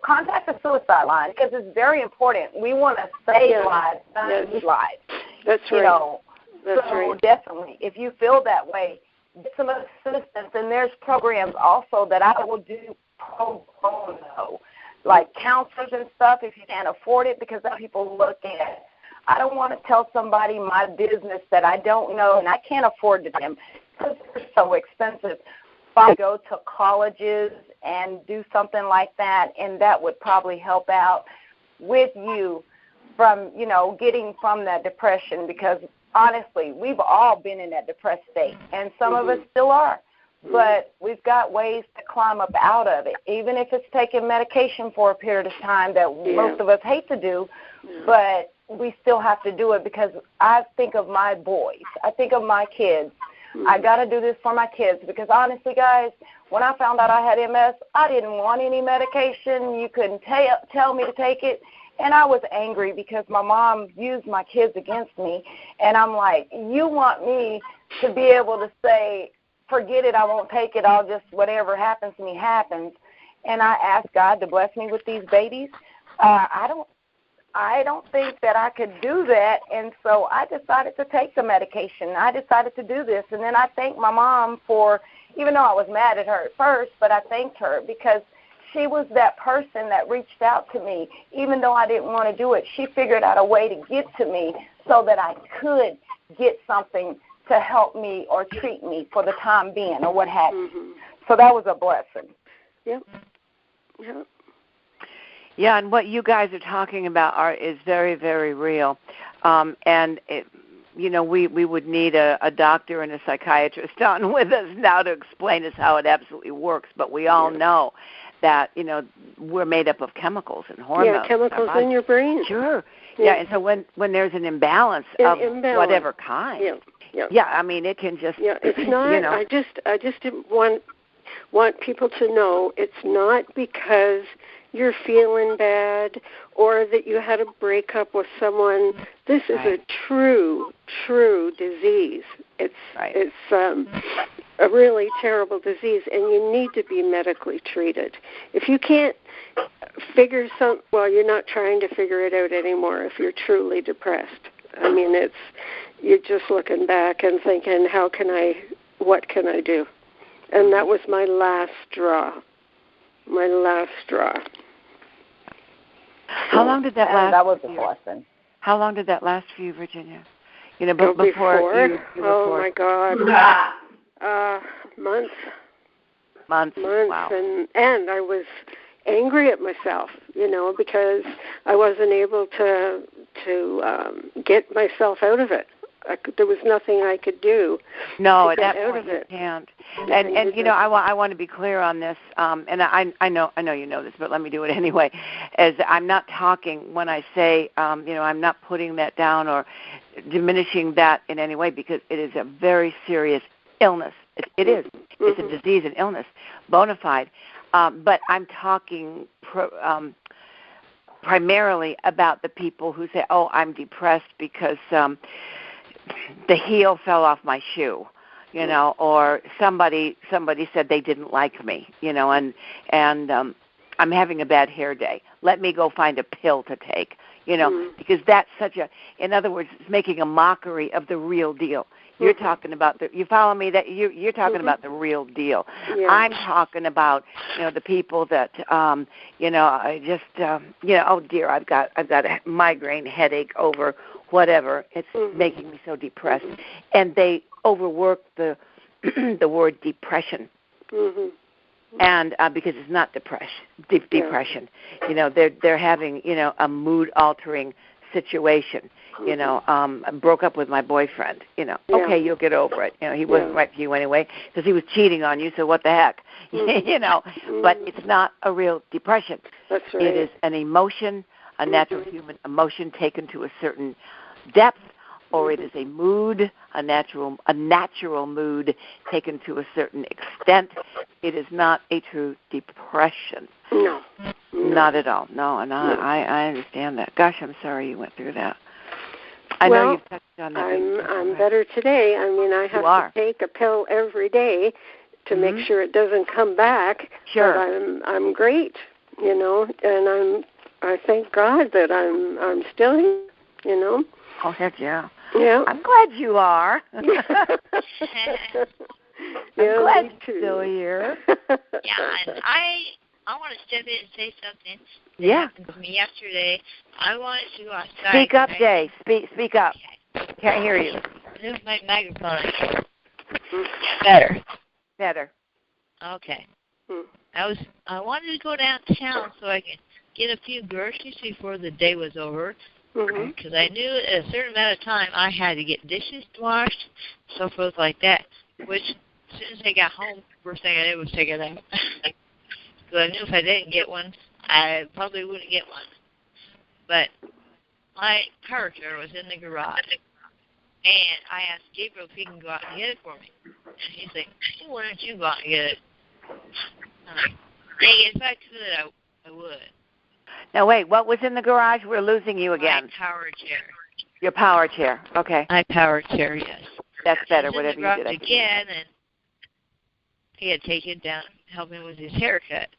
Contact the suicide line because it's very important. We want to save lives, not lose lives.
That's right. That's right.
Definitely, if you feel that way, get some assistance. And there's programs also that I will do pro bono, like counselors and stuff, if you can't afford it, because that people look at. I don't want to tell somebody my business that I don't know and I can't afford to them because they're so expensive. If I go to colleges and do something like that, and that would probably help out with you from, getting from that depression, because honestly, we've all been in that depressed state, and some of us still are. But we've got ways to climb up out of it, even if it's taking medication for a period of time that most of us hate to do, but we still have to do it because I think of my boys. I think of my kids. I got to do this for my kids because, honestly, guys, when I found out I had MS, I didn't want any medication. You couldn't tell me to take it. And I was angry because my mom used my kids against me. And I'm like, you want me to be able to say, forget it, I won't take it, I'll just, whatever happens to me happens. And I asked God to bless me with these babies. I don't think that I could do that, and so I decided to take the medication. I decided to do this, and then I thanked my mom for even though I was mad at her at first, but I thanked her because she was that person that reached out to me. Even though I didn't want to do it, she figured out a way to get to me so that I could get something to help me or treat me for the time being or what have you. Mm-hmm. So that was a blessing.
Yep. Yep.
Yeah, and what you guys are talking about is very, very real. And we would need a doctor and a psychiatrist on with us now to explain us how it absolutely works. But we all know that, we're made up of chemicals and hormones.
Yeah, chemicals in your brain.
Sure. Yeah, and so when there's an imbalance of whatever kind, I mean, it can just...
Yeah, it's not... I just want people to know it's not because you're feeling bad or that you had a breakup with someone. This is a true disease. It's a really terrible disease, and you need to be medically treated. If you can't figure you're not trying to figure it out anymore if you're truly depressed. I mean, you're just looking back and thinking, what can I do? And that was my last straw.
How long did that last?
That was a blessing.
How long did that last for you, Virginia?
Before oh my God, months.
Wow.
And I was angry at myself, because I wasn't able to get myself out of it. There was nothing I could do.
No, at that point you can't. And I want to be clear on this. And I know you know this, but let me do it anyway. As I'm not talking when I say, I'm not putting that down or diminishing that in any way, because it is a very serious illness. It is. It's a disease and illness, bona fide. But I'm talking primarily about the people who say, "Oh, I'm depressed because." The heel fell off my shoe, or somebody said they didn't like me, and I'm having a bad hair day. Let me go find a pill to take, because that's in other words, it's making a mockery of the real deal. You're talking about you follow me, that you're talking about the real deal. Yeah. I'm talking about, the people that, I just, oh dear, I've got a migraine headache over whatever. It's making me so depressed. And they overwork the word depression. Mm-hmm. And because it's not depression. They're having, a mood altering situation. I broke up with my boyfriend. Okay, you'll get over it. He wasn't right for you anyway because he was cheating on you. So what the heck, But it's not a real depression.
That's right.
It is an emotion, a natural human emotion taken to a certain depth, or it is a mood, a natural mood taken to a certain extent. It is not a true depression.
No.
Not at all. No, and I understand that. Gosh, I'm sorry you went through that. I know you've touched on that.
I'm better today. I mean, I have to take a pill every day to make sure it doesn't come back.
Sure.
But I'm great, and I thank God that I'm still here,
Oh, heck yeah.
Yeah.
I'm glad you are. I'm glad you're still here.
And I want to step in and say something. That happened to me yesterday. I wanted to go outside.
Speak up, Jay. Speak up. Okay. Can't hear you.
Move my microphone. Better. Okay. I wanted to go downtown so I could get a few groceries before the day was over. Because I knew at a certain amount of time I had to get dishes washed, so forth like that. Which, as soon as I got home, first thing I did was take it out. Because I knew if I didn't get one, I probably wouldn't get one. But my power chair was in the garage. And I asked Gabriel if he can go out and get it for me. And he's like, well, why don't you go out and get it? I'm like, dang, if I could, I would.
Now, wait, what was in the garage? We're losing you again.
My power chair.
Your power chair, okay.
My power chair, yes.
That's better, whatever you did.
Again, and he had taken it down, help him with his haircut.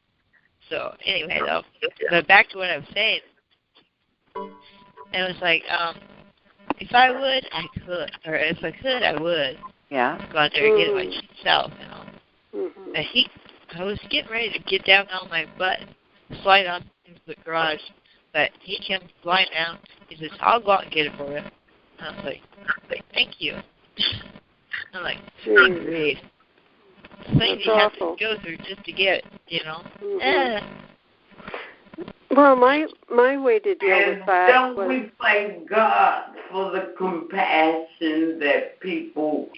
So, anyway, though, but back to what I was saying. And it was like, if I would, I could. Or if I could, I would.
Yeah.
Go out there and get it myself, I was getting ready to get down on my butt and slide on into the garage, but he came flying down. He says, I'll go out and get it for you. And I was like, thank you. I'm like, great. Things you have to go through just to get it,
Mm-hmm. Well, my way to deal with that
don't we thank God for the compassion that people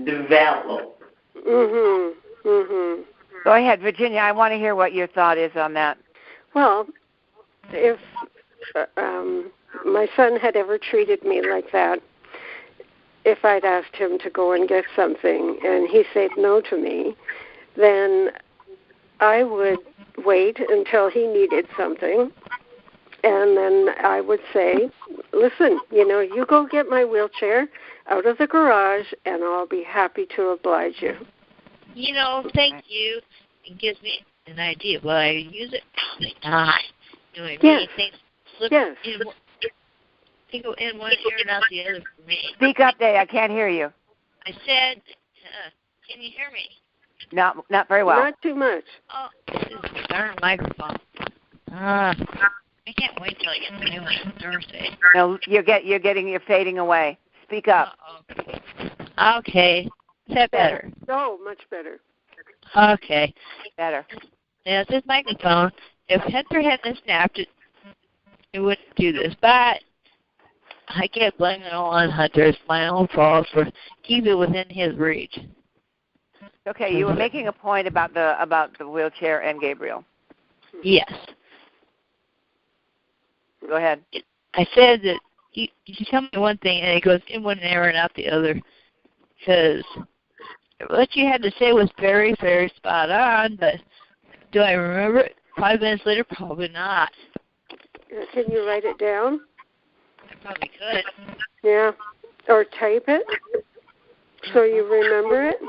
develop?
Mhm. Mhm.
Go ahead, Virginia. I want to hear what your thought is on that.
Well, if my son had ever treated me like that, if I'd asked him to go and get something and he said no to me, then I would wait until he needed something, and then I would say, listen, you go get my wheelchair out of the garage, and I'll be happy to oblige you.
Thank you. It gives me an idea. Will I use it? Probably not.
Yes.
Things slip
Yes.
they go in one ear and out the other for me.
Speak up, Day. I can't hear you.
I said, can you hear me?
Not very well.
Not too much.
Oh, this is the darn microphone. I can't wait till I get the new one on Thursday.
No, you're fading away. Speak up.
Uh-oh. Okay. Is that better?
Oh, much better.
Okay.
Better.
Yeah, this microphone, if Hector hadn't snapped it, it wouldn't do this. But I can't blame it all on Hunter. It's my own fault for keeping it within his reach.
Okay, you were making a point about the wheelchair and Gabriel.
Yes.
Go ahead.
I said that you tell me one thing and it goes in one ear and out the other, because what you had to say was very, very spot on, but do I remember it 5 minutes later? Probably not.
Can you write it down?
I probably could.
Yeah. Or type it so you remember it?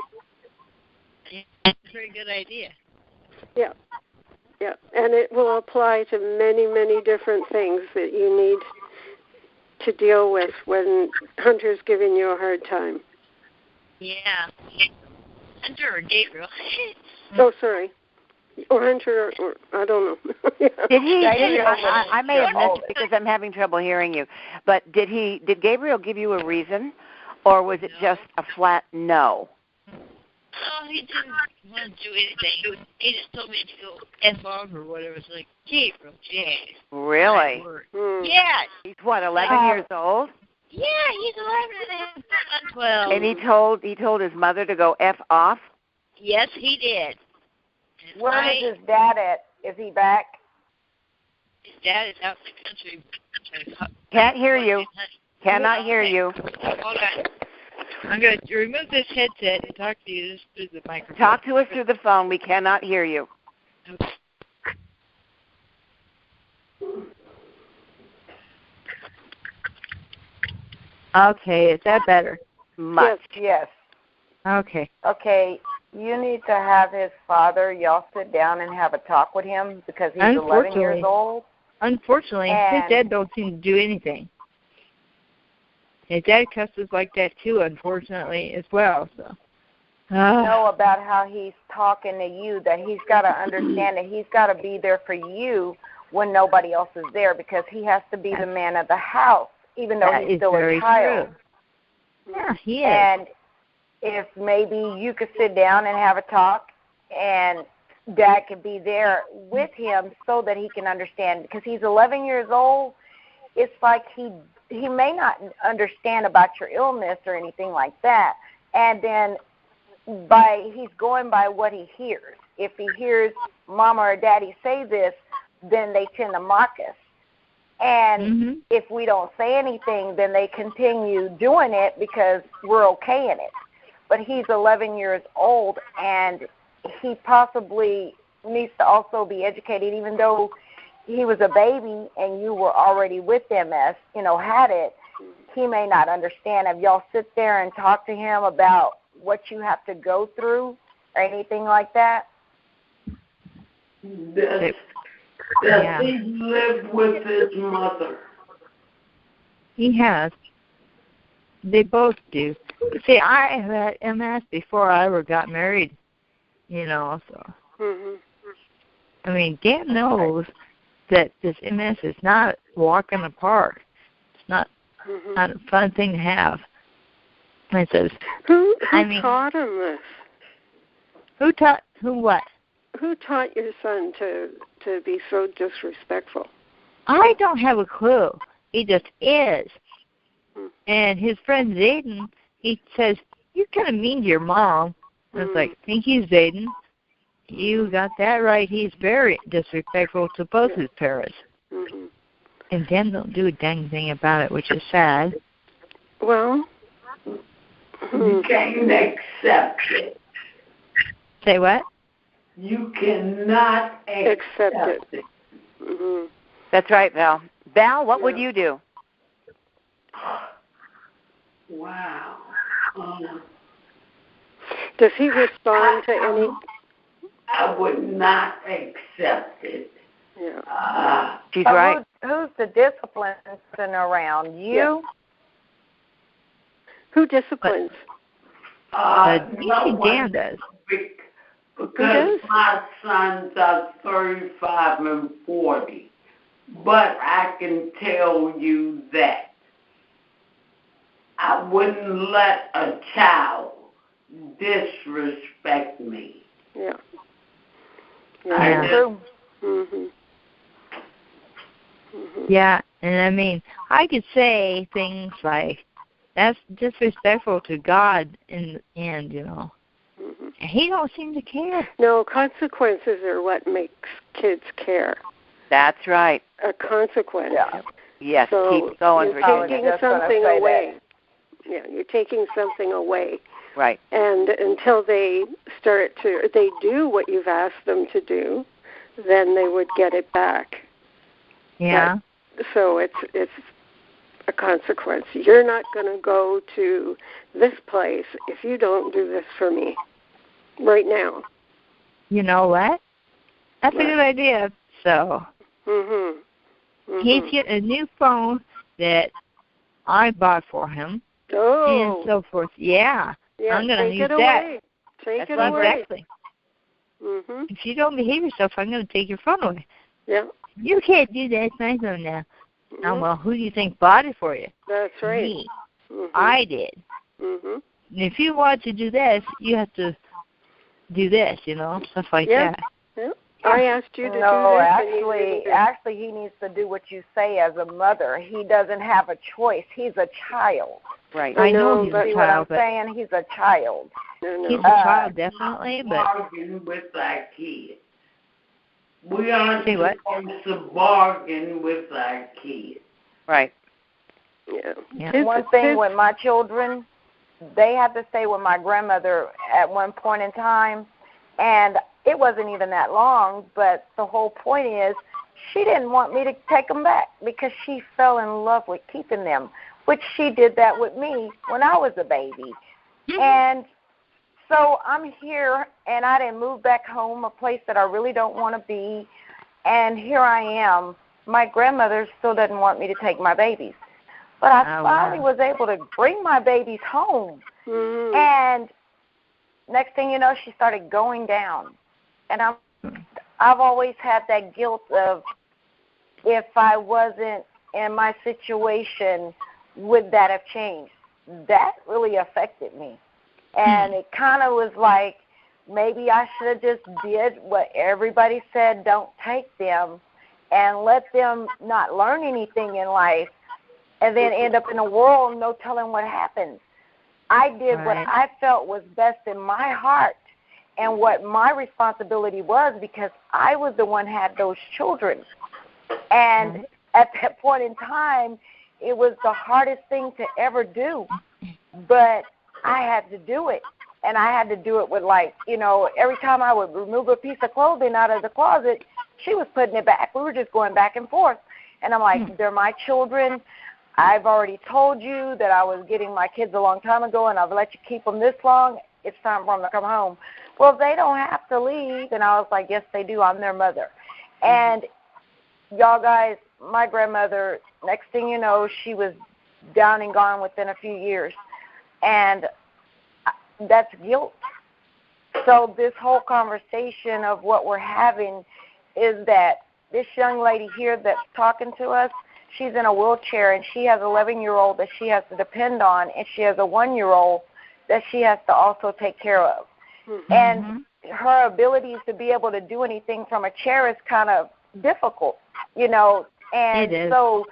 That's a very good idea.
Yeah. Yeah. And it will apply to many, many different things that you need to deal with when Hunter's giving you a hard time.
Yeah. Hunter or Gabriel?
Oh, sorry. Or Hunter, or I don't know. Yeah.
Did he? I may have missed it because I'm having trouble hearing you. But did Gabriel give you a reason, or was it just a flat no?
Oh, he didn't want to do anything. He just told me to go F off or whatever. It's like, Gabriel, Jay.
Really?
Yes.
He's what, 11 years old?
Yeah, he's 11 and I'm 12.
And he told his mother to go F off?
Yes, he did.
Where is his dad at? Is he back?
His dad is out in the country.
Can't hear you. Cannot hear you.
Hold on. I'm going to remove this headset and talk to you just through the microphone.
Talk to us through the phone. We cannot hear you.
Okay. Okay, is that better?
Much.
Yes.
Okay.
Okay, you need to have his father, y'all sit down and have a talk with him because he's 11 years old.
Unfortunately, his dad don't seem to do anything. His dad cusses like that too, unfortunately, as well. So.
Know about how he's talking to you, that he's got to understand that he's got to be there for you when nobody else is there because he has to be the man of the house, even though he's still a child.
True. Yeah, he is.
And if maybe you could sit down and have a talk and Dad could be there with him so that he can understand, because he's 11 years old, it's like he may not understand about your illness or anything like that. And then he's going by what he hears. If he hears Mama or Daddy say this, then they tend to mock us. And if we don't say anything, then they continue doing it because we're okay in it. But he's 11 years old, and he possibly needs to also be educated, even though he was a baby and you were already with MS, had it. He may not understand. If y'all sit there and talk to him about what you have to go through or anything like that?
Does he live with his mother?
He has. They both do. See, I have had MS before I ever got married. you know. So,
Mhm.
I mean, Dan knows that this MS is not a walk in the park. It's not a fun thing to have. And it says,
Who taught him this?
Who what?
Who taught your son to be so disrespectful?
I don't have a clue. He just is. And his friend Zayden, he says, you're kind of mean to your mom. And it's like, thank you, Zayden. You got that right. He's very disrespectful to both his parents.
Mm-hmm.
And Dan don't do a dang thing about it, which is sad.
Well,
you can't accept it.
Say what?
You cannot accept it.
Mm-hmm.
That's right, Val. Val, what would you do?
Wow.
Does he respond to any?
I would not accept it.
Yeah.
She's right.
Who's the discipline around? You?
Yeah. Who disciplines?
No
Dan does.
Because my sons are 35 and 40. But I can tell you that I wouldn't let a child disrespect me.
Yeah.
Yeah.
True.
Mhm. Mhm.
Yeah, and I mean, I could say things like, that's disrespectful to God, and you know, and he don't seem to care.
No, consequences are what makes kids care.
That's right.
A consequence.
Yeah.
Yes,
So
keep going,
you're
Virginia.
taking something away. Yeah, you're taking something away.
Right.
And until they do what you've asked them to do, then they would get it back.
Yeah.
So it's a consequence. You're not going to go to this place if you don't do this for me right now.
You know what? That's a good idea. So he's getting a new phone that I bought for him.
Oh.
And so forth. Yeah. I'm going to use that.
Away. Take it away.
Exactly.
Mm-hmm.
If you don't behave yourself, I'm going to take your phone away.
Yeah.
You can't do that. It's my phone now.
Mm-hmm.
Oh, well, who do you think bought it for you?
That's right.
Me.
Mm-hmm.
I did.
Mm-hmm.
And if you want to do this, you have to do this, you know, stuff like
Yeah.
that.
Yeah. I asked you to do this.
No,
and
actually, he needs to do what you say as a mother. He doesn't have a choice. He's a child.
Right.
I know he's a
See
child,
what I'm saying? He's a child.
No.
he's a child, definitely, but
bargain with our kids. We aren't
Say what?
supposed to bargain with our kids.
Right.
Yeah.
One thing with my children, they had to stay with my grandmother at one point in time, and it wasn't even that long, but the whole point is she didn't want me to take them back because she fell in love with keeping them, which she did that with me when I was a baby. And so I'm here, and I didn't move back home, a place that I really don't want to be, and here I am. My grandmother still doesn't want me to take my babies. But I finally was able to bring my babies home.
Mm-hmm.
And next thing you know, she started going down. And I've always had that guilt of if I wasn't in my situation, would that have changed? That really affected me. And it kind of was like maybe I should have just did what everybody said, don't take them, and let them not learn anything in life and then end up in a world no telling what happens. I did what I felt was best in my heart and what my responsibility was because I was the one who had those children. And at that point in time, it was the hardest thing to ever do. But I had to do it. And I had to do it with, like, you know, every time I would remove a piece of clothing out of the closet, she was putting it back. We were just going back and forth. And I'm like, they're my children. I've already told you that I was getting my kids a long time ago, and I've let you keep them this long. It's time for them to come home. Well, they don't have to leave. And I was like, yes, they do. I'm their mother. And y'all guys, my grandmother, next thing you know, she was down and gone within a few years. And that's guilt. So this whole conversation of what we're having is that this young lady here that's talking to us, she's in a wheelchair, and she has an 11-year-old that she has to depend on, and she has a 1-year-old that she has to also take care of. Mm-hmm. And her abilities to be able to do anything from a chair is kind of difficult, you know. And so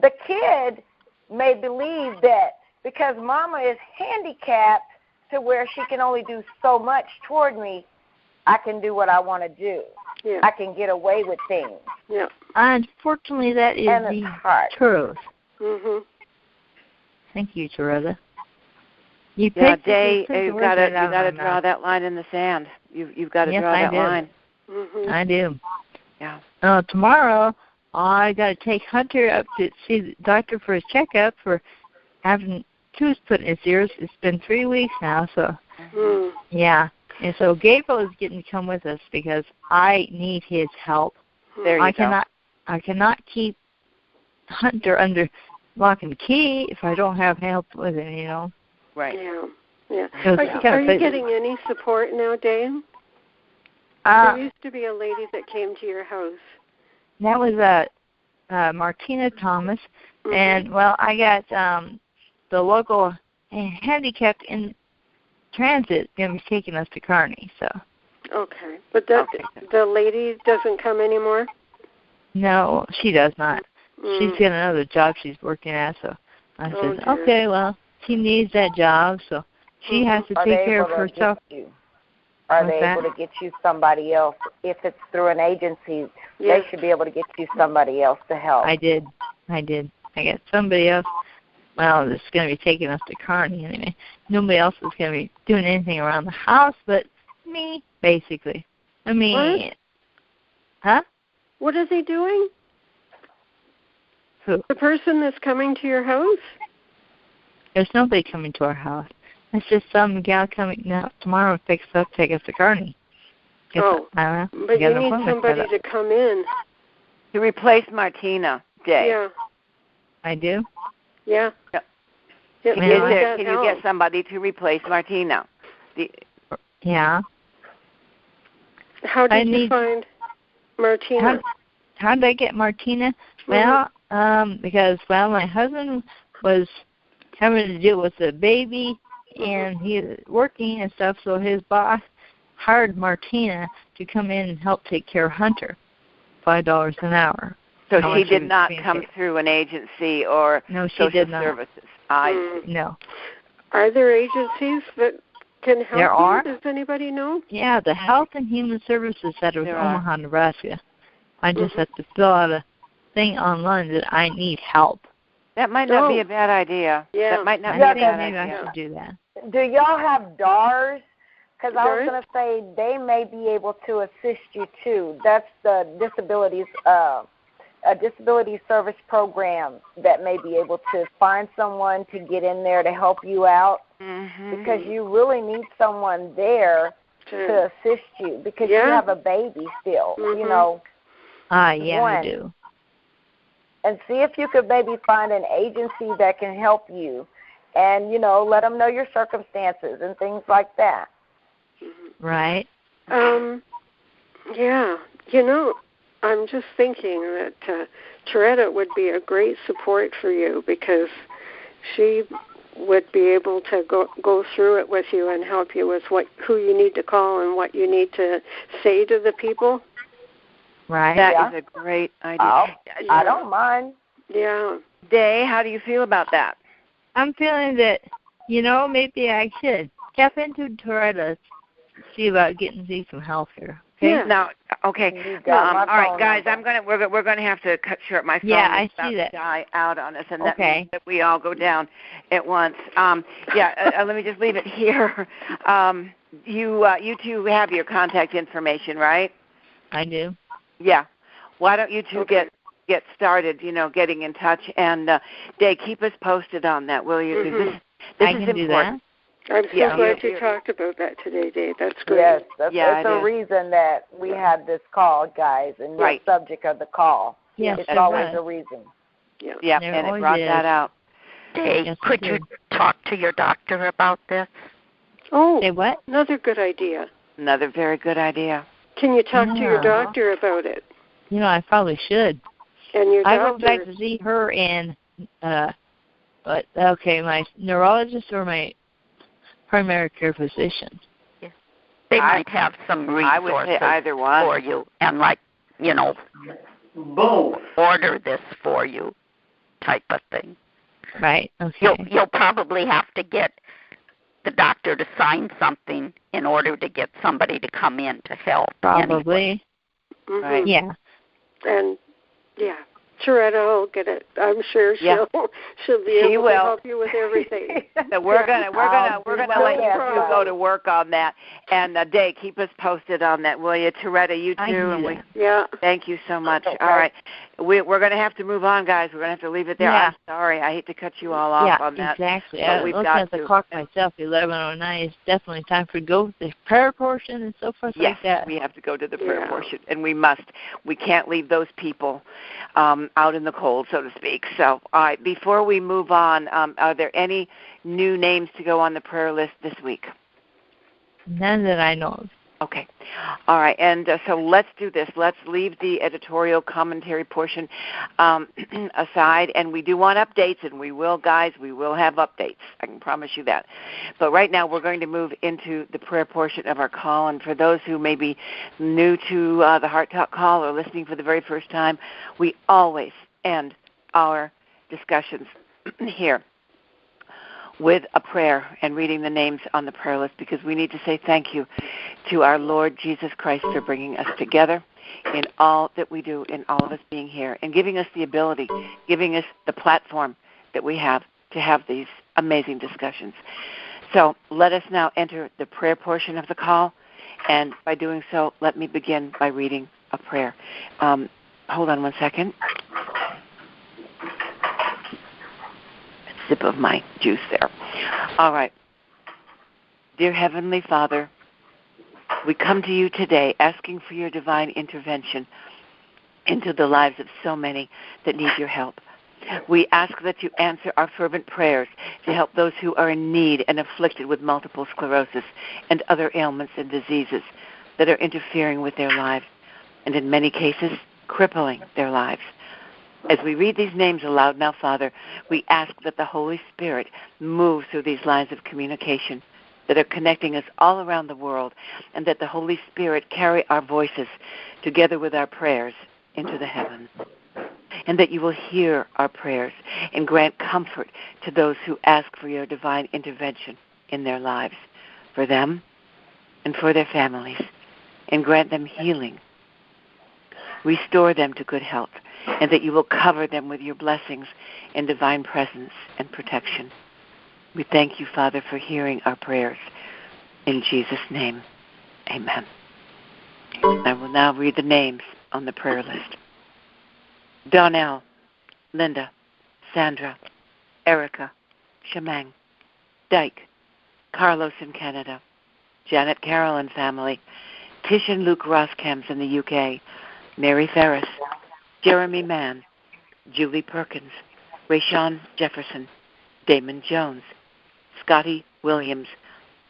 the kid may believe that because Mama is handicapped to where she can only do so much toward me, I can do what I want to do. Yeah. I can get away with things.
Yeah.
Unfortunately, that is the truth.
Mhm.
Thank you, Teresa.
You've got to draw that line in the sand. You've got to draw that line.
Mm-hmm.
I do.
Yeah.
Tomorrow, I got to take Hunter up to see the doctor for his checkup for having tubes put in his ears. It's been 3 weeks now, so yeah. And so Gabriel is getting to come with us because I need his help.
There you go.
I cannot keep Hunter under lock and key if I don't have help with him, you know.
Right.
Yeah. Are you getting any support now, Dave? There used to be a lady that came to your house.
That was Martina Thomas, and well, I got the local handicapped in transit going to be taking us to Kearney. So.
Okay, but the lady doesn't come anymore.
No, she does not. She's got another job she's working at. So I said, okay, well, she needs that job, so she has to take care of herself.
Are they able to get you somebody else? If it's through an agency, they should be able to get you somebody else to help.
I did. I got somebody else. Well, that's going to be taking us to Kearney anyway. Nobody else is going to be doing anything around the house but me, basically. I mean,
what?
Huh?
What are they doing?
Who?
The person that's coming to your house?
There's nobody coming to our house. It's just some gal coming now tomorrow to take us to Kearney.
I don't know. But you need somebody to come in.
To replace Martina, Dave.
Yeah.
I do?
Yeah.
Can you get somebody to replace Martina?
Yeah.
How did you find Martina?
How did I get Martina? Well, because, my husband was having to deal with the baby, and he was working and stuff, so his boss hired Martina to come in and help take care of Hunter, $5 an hour.
So she did not come through an agency or social services?
No.
Are there agencies that can help
there are.
Does anybody know?
Yeah, the Health and Human Services Center in Omaha, Nebraska. I just have to fill out a thing online that I need help.
That might not be a bad idea.
Yeah.
That might not be a bad
idea.
I
should do that.
Do y'all have DARS? Because I was going to say they may be able to assist you too. That's the a disability service program that may be able to find someone to get in there to help you out, because you really need someone there to assist you because you have a baby still, you know.
I do.
And see if you could maybe find an agency that can help you and, let them know your circumstances and things like that.
Right.
Yeah. I'm just thinking that Toretta would be a great support for you because she would be able to go through it with you and help you with who you need to call and what you need to say to the people.
Right.
That is a great idea.
I don't mind.
Yeah.
Day, how do you feel about that?
I'm feeling that, maybe I should tap into Toretta, see about getting some help here. Okay?
Yeah. Now, okay. All right, guys. We're gonna have to cut short. My phone is about to die out on us, and that means that we all go down at once. Let me just leave it here. You two have your contact information, right?
I do.
Yeah. Why don't you two get started? Getting in touch, and Day, keep us posted on that, will you? This is important.
I'm so glad you talked about that today, Dave. That's great.
Yes, that's the reason that we had this call, guys, and the subject of the call.
Yes,
it's always a reason.
Yeah, and it brought that out.
Dave, could you talk to your doctor about this?
Oh,
say what?
Another good idea.
Another very good idea.
Can you talk to your doctor about it?
I probably should.
And your doctor.
I go back to see her and, my neurologist or my primary care physician.
Yeah. They might have some resources
I would say either one.
for you, and
both.
order this for you, type of thing.
Right. Okay.
You'll probably have to get the doctor to sign something in order to get somebody to come in to help.
Probably.
Anyway.
Mm-hmm.
Right.
Yeah.
And Sharetta will get it. I'm sure she'll be able to help you with everything.
So we're gonna let you two go to work on that. And Day, keep us posted on that, will you? Toretta, you too. And thank you so much. Okay. All right, we're gonna have to move on, guys. We're gonna have to leave it there.
Yeah.
I'm sorry. I hate to cut you all off on that.
Exactly.
We've
looking
got
at the clock myself, 11:09. It's definitely time for go with the prayer portion and so forth like that.
We have to go to the prayer portion, and we must. We can't leave those people out in the cold, so to speak. So, all right, before we move on, are there any new names to go on the prayer list this week?
None that I know of.
Okay. All right, and so let's do this. Let's leave the editorial commentary portion aside, and we do want updates, and we will, guys, we will have updates. I can promise you that. But right now we're going to move into the prayer portion of our call, and for those who may be new to the Heart Talk call or listening for the very first time, we always end our discussions here with a prayer and reading the names on the prayer list, because we need to say thank you to our Lord Jesus Christ for bringing us together in all that we do, in all of us being here, and giving us the ability, giving us the platform that we have to have these amazing discussions. So let us now enter the prayer portion of the call, and by doing so, let me begin by reading a prayer. Hold on one second. Sip of my juice there. All right. Dear Heavenly Father, we come to you today asking for your divine intervention into the lives of so many that need your help. We ask that you answer our fervent prayers to help those who are in need and afflicted with multiple sclerosis and other ailments and diseases that are interfering with their lives, and in many cases, crippling their lives. As we read these names aloud now, Father, we ask that the Holy Spirit move through these lines of communication that are connecting us all around the world, and that the Holy Spirit carry our voices together with our prayers into the heavens, and that you will hear our prayers and grant comfort to those who ask for your divine intervention in their lives, for them and for their families, and grant them healing. Restore them to good health, and that you will cover them with your blessings and divine presence and protection. We thank you, Father, for hearing our prayers. In Jesus' name, amen. I will now read the names on the prayer list. Donnell, Linda, Sandra, Erica, Shamang, Dyke, Carlos in Canada, Janet Carroll and family, Tish and Luke Roscams in the UK, Mary Ferris, Jeremy Mann, Julie Perkins, Rayshawn Jefferson, Damon Jones, Scotty Williams,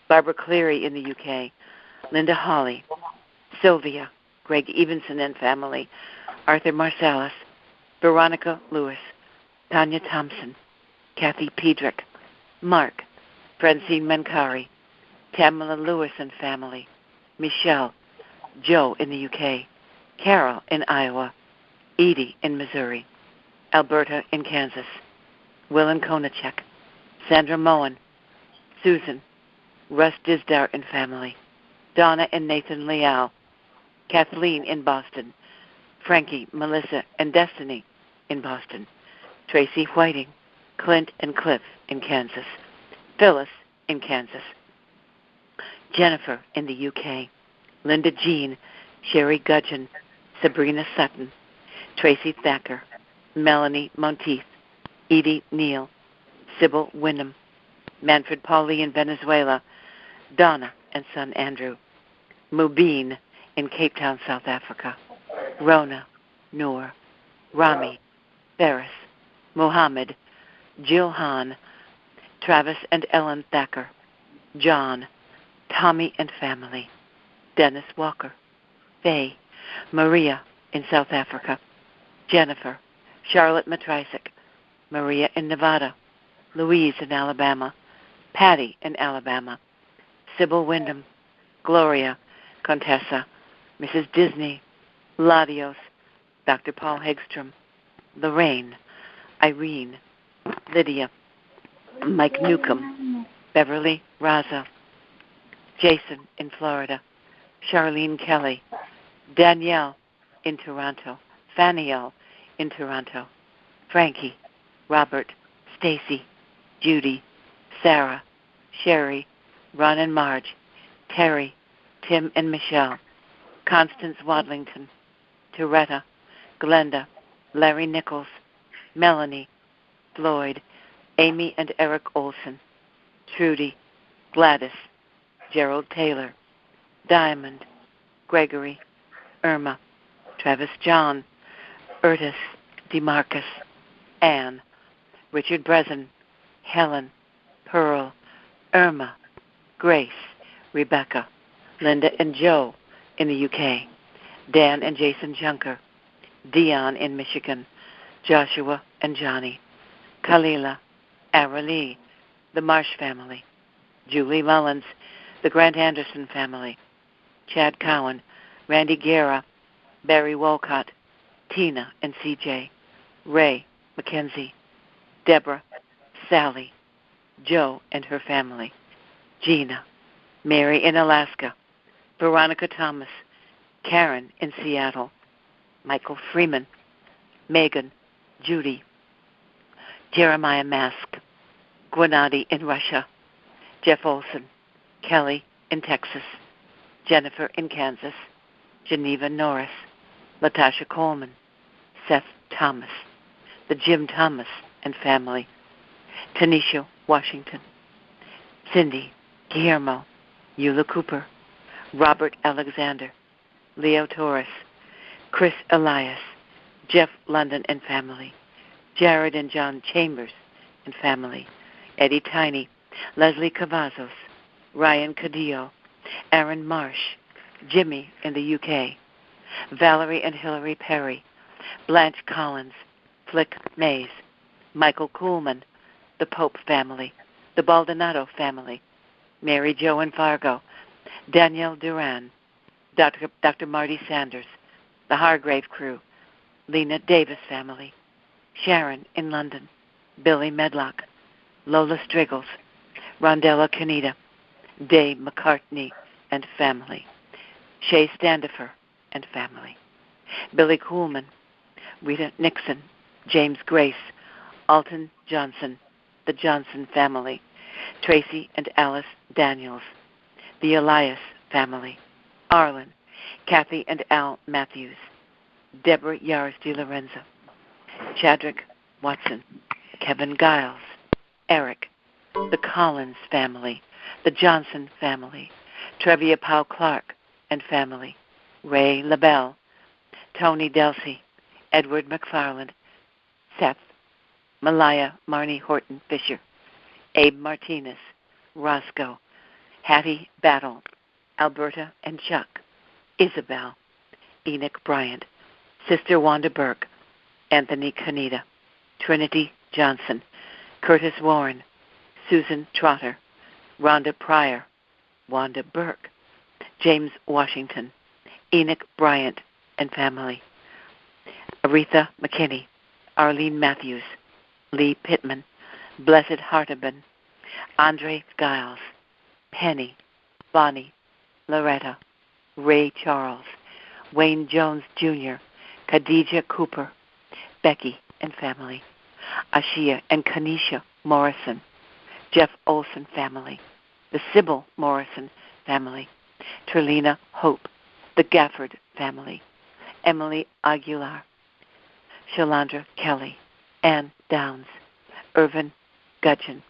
Barbara Cleary in the UK, Linda Hawley, Sylvia, Greg Evenson and family, Arthur Marsalis, Veronica Lewis, Tanya Thompson, Kathy Pedrick, Mark, Francine Mankari, Tamala Lewis and family, Michelle, Joe in the UK, Carol in Iowa, Edie in Missouri, Alberta in Kansas, Will and Konachek, Sandra Moen, Susan, Russ Disdar and family, Donna and Nathan Leal, Kathleen in Boston, Frankie, Melissa, and Destiny in Boston, Tracy Whiting, Clint and Cliff in Kansas, Phyllis in Kansas, Jennifer in the UK, Linda Jean, Sherry Gudgeon, Sabrina Sutton, Tracy Thacker, Melanie Monteith, Edie Neal, Sybil Wyndham, Manfred Pauli in Venezuela, Donna and son Andrew, Mubin in Cape Town, South Africa, Rona, Noor, Rami, Ferris, Mohammed, Jill Hahn, Travis and Ellen Thacker, John, Tommy and family, Dennis Walker, Faye, Maria in South Africa, Jennifer, Charlotte Matrisic, Maria in Nevada, Louise in Alabama, Patty in Alabama, Sybil Wyndham, Gloria, Contessa, Mrs. Disney, Ladios, Dr. Paul Hegstrom, Lorraine, Irene, Lydia, Mike Newcomb, Beverly Raza, Jason in Florida, Charlene Kelly, Danielle in Toronto, Fanielle in Toronto, Frankie, Robert, Stacy, Judy, Sarah, Sherry, Ron and Marge, Terry, Tim and Michelle, Constance Wadlington, Toretta, Glenda, Larry Nichols, Melanie, Floyd, Amy and Eric Olson, Trudy, Gladys, Gerald Taylor, Diamond, Gregory, Irma, Travis John, Urtis, DeMarcus, Anne, Richard Brezen, Helen, Pearl, Irma, Grace, Rebecca, Linda and Joe in the UK, Dan and Jason Junker, Dion in Michigan, Joshua and Johnny, Kalila, Aralee, the Marsh family, Julie Mullins, the Grant Anderson family, Chad Cowan, Randy Guerra, Barry Wolcott, Tina and CJ, Ray, Mackenzie, Deborah, Sally, Joe and her family, Gina, Mary in Alaska, Veronica Thomas, Karen in Seattle, Michael Freeman, Megan, Judy, Jeremiah Mask, Gwenady in Russia, Jeff Olson, Kelly in Texas, Jennifer in Kansas, Geneva Norris, Latasha Coleman, Seth Thomas, the Jim Thomas and family, Tanisha Washington, Cindy, Guillermo, Eula Cooper, Robert Alexander, Leo Torres, Chris Elias, Jeff London and family, Jared and John Chambers and family, Eddie Tiny, Leslie Cavazos, Ryan Cadillo, Aaron Marsh, Jimmy in the UK, Valerie and Hillary Perry, Blanche Collins, Flick Mays, Michael Kuhlman, the Pope family, the Baldonado family, Mary Jo in Fargo, Danielle Duran, Dr. Marty Sanders, the Hargrave crew, Lena Davis family, Sharon in London, Billy Medlock, Lola Striggles, Rondella Canida, Dave McCartney and family, Shay Standifer and family, Billy Kuhlman, Rita Nixon, James Grace, Alton Johnson, the Johnson family, Tracy and Alice Daniels, the Elias family, Arlen, Kathy and Al Matthews, Deborah Yars de Lorenzo, Chadrick Watson, Kevin Giles, Eric, the Collins family, the Johnson family, Trevia Powell Clark and family, Ray LaBelle, Tony Delsey, Edward McFarland, Seth, Malaya Marnie Horton Fisher, Abe Martinez, Roscoe, Hattie Battle, Alberta and Chuck, Isabel, Enoch Bryant, Sister Wanda Burke, Anthony Canida, Trinity Johnson, Curtis Warren, Susan Trotter, Rhonda Pryor, Wanda Burke, James Washington, Enoch Bryant and family, Aretha McKinney, Arlene Matthews, Lee Pittman, Blessed Hartaben, Andre Giles, Penny, Bonnie, Loretta, Ray Charles, Wayne Jones Jr., Khadijah Cooper, Becky and family, Ashia and Kanisha Morrison, Jeff Olson family, the Sybil Morrison family, Trelina Hope, the Gafford family, Emily Aguilar, Shalandra Kelly, Ann Downs, Irvin Gudgeon,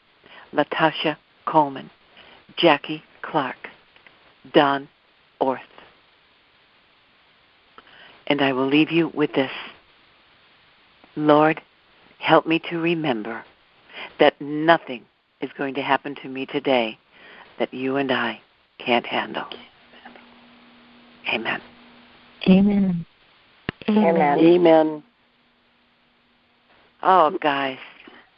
Latasha Coleman, Jackie Clark, Don Orth. And I will leave you with this. Lord, help me to remember that nothing is going to happen to me today that you and I can't handle. Amen.
Amen.
Amen.
Amen. Oh, guys,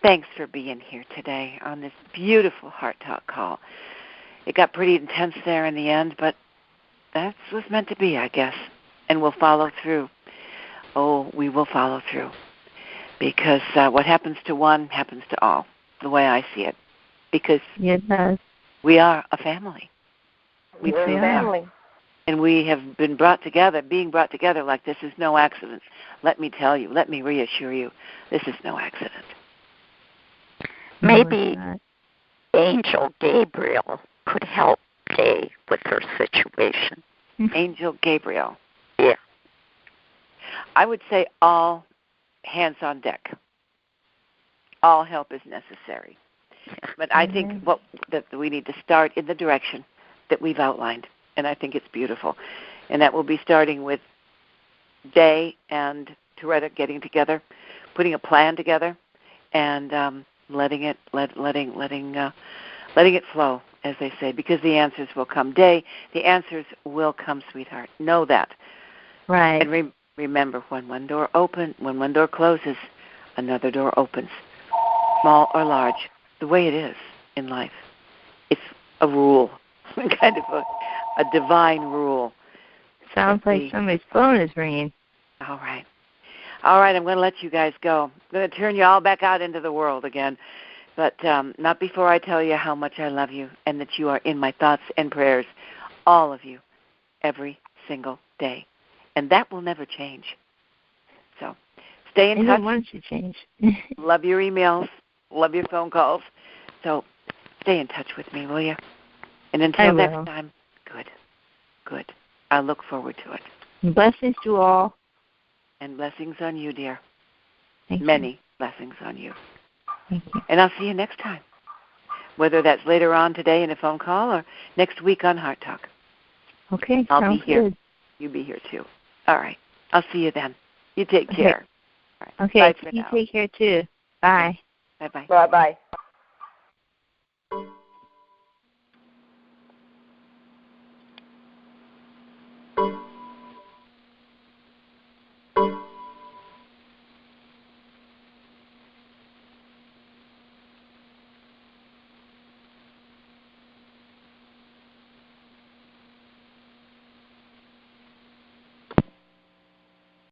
thanks for being here today on this beautiful Heart Talk call. It got pretty intense there in the end, but that's what's meant to be, I guess. And we'll follow through. Oh, we will follow through. Because what happens to one happens to all, the way I see it. Because
it does.
We are a family.
We're a family.
And we have been brought together. Being brought together like this is no accident. Let me tell you, let me reassure you, this is no accident.
Maybe Angel Gabriel could help Kay with her situation.
Angel Gabriel.
Yeah.
I would say all hands on deck. All help is necessary. But I think that we need to start in the direction that we've outlined, and I think it's beautiful. And that will be starting with Day and Toretta getting together, putting a plan together, and letting it flow, as they say, because the answers will come. Day, the answers will come, sweetheart. Know that.
Right.
And remember, when one door closes, another door opens, small or large, the way it is in life. It's a rule, kind of a divine rule.
Sounds like somebody's phone is ringing.
All right. I'm going to let you guys go. I'm going to turn you all back out into the world again, but not before I tell you how much I love you and that you are in my thoughts and prayers, all of you, every single day. And that will never change. So stay in touch.
It wants to change.
Love your emails. Love your phone calls. So stay in touch with me, will you? And until next time, good. I look forward to it.
Blessings to all.
And blessings on you, dear.
Thank
Many
you.
blessings on you.
Thank you.
And I'll see you next time, whether that's later on today in a phone call or next week on Heart Talk.
Okay,
I'll be here.
Good.
You be here, too. All right. I'll see you then. You take care.
Okay,
Bye for
you
now.
take care, too. Bye.
Bye-bye.
Bye-bye.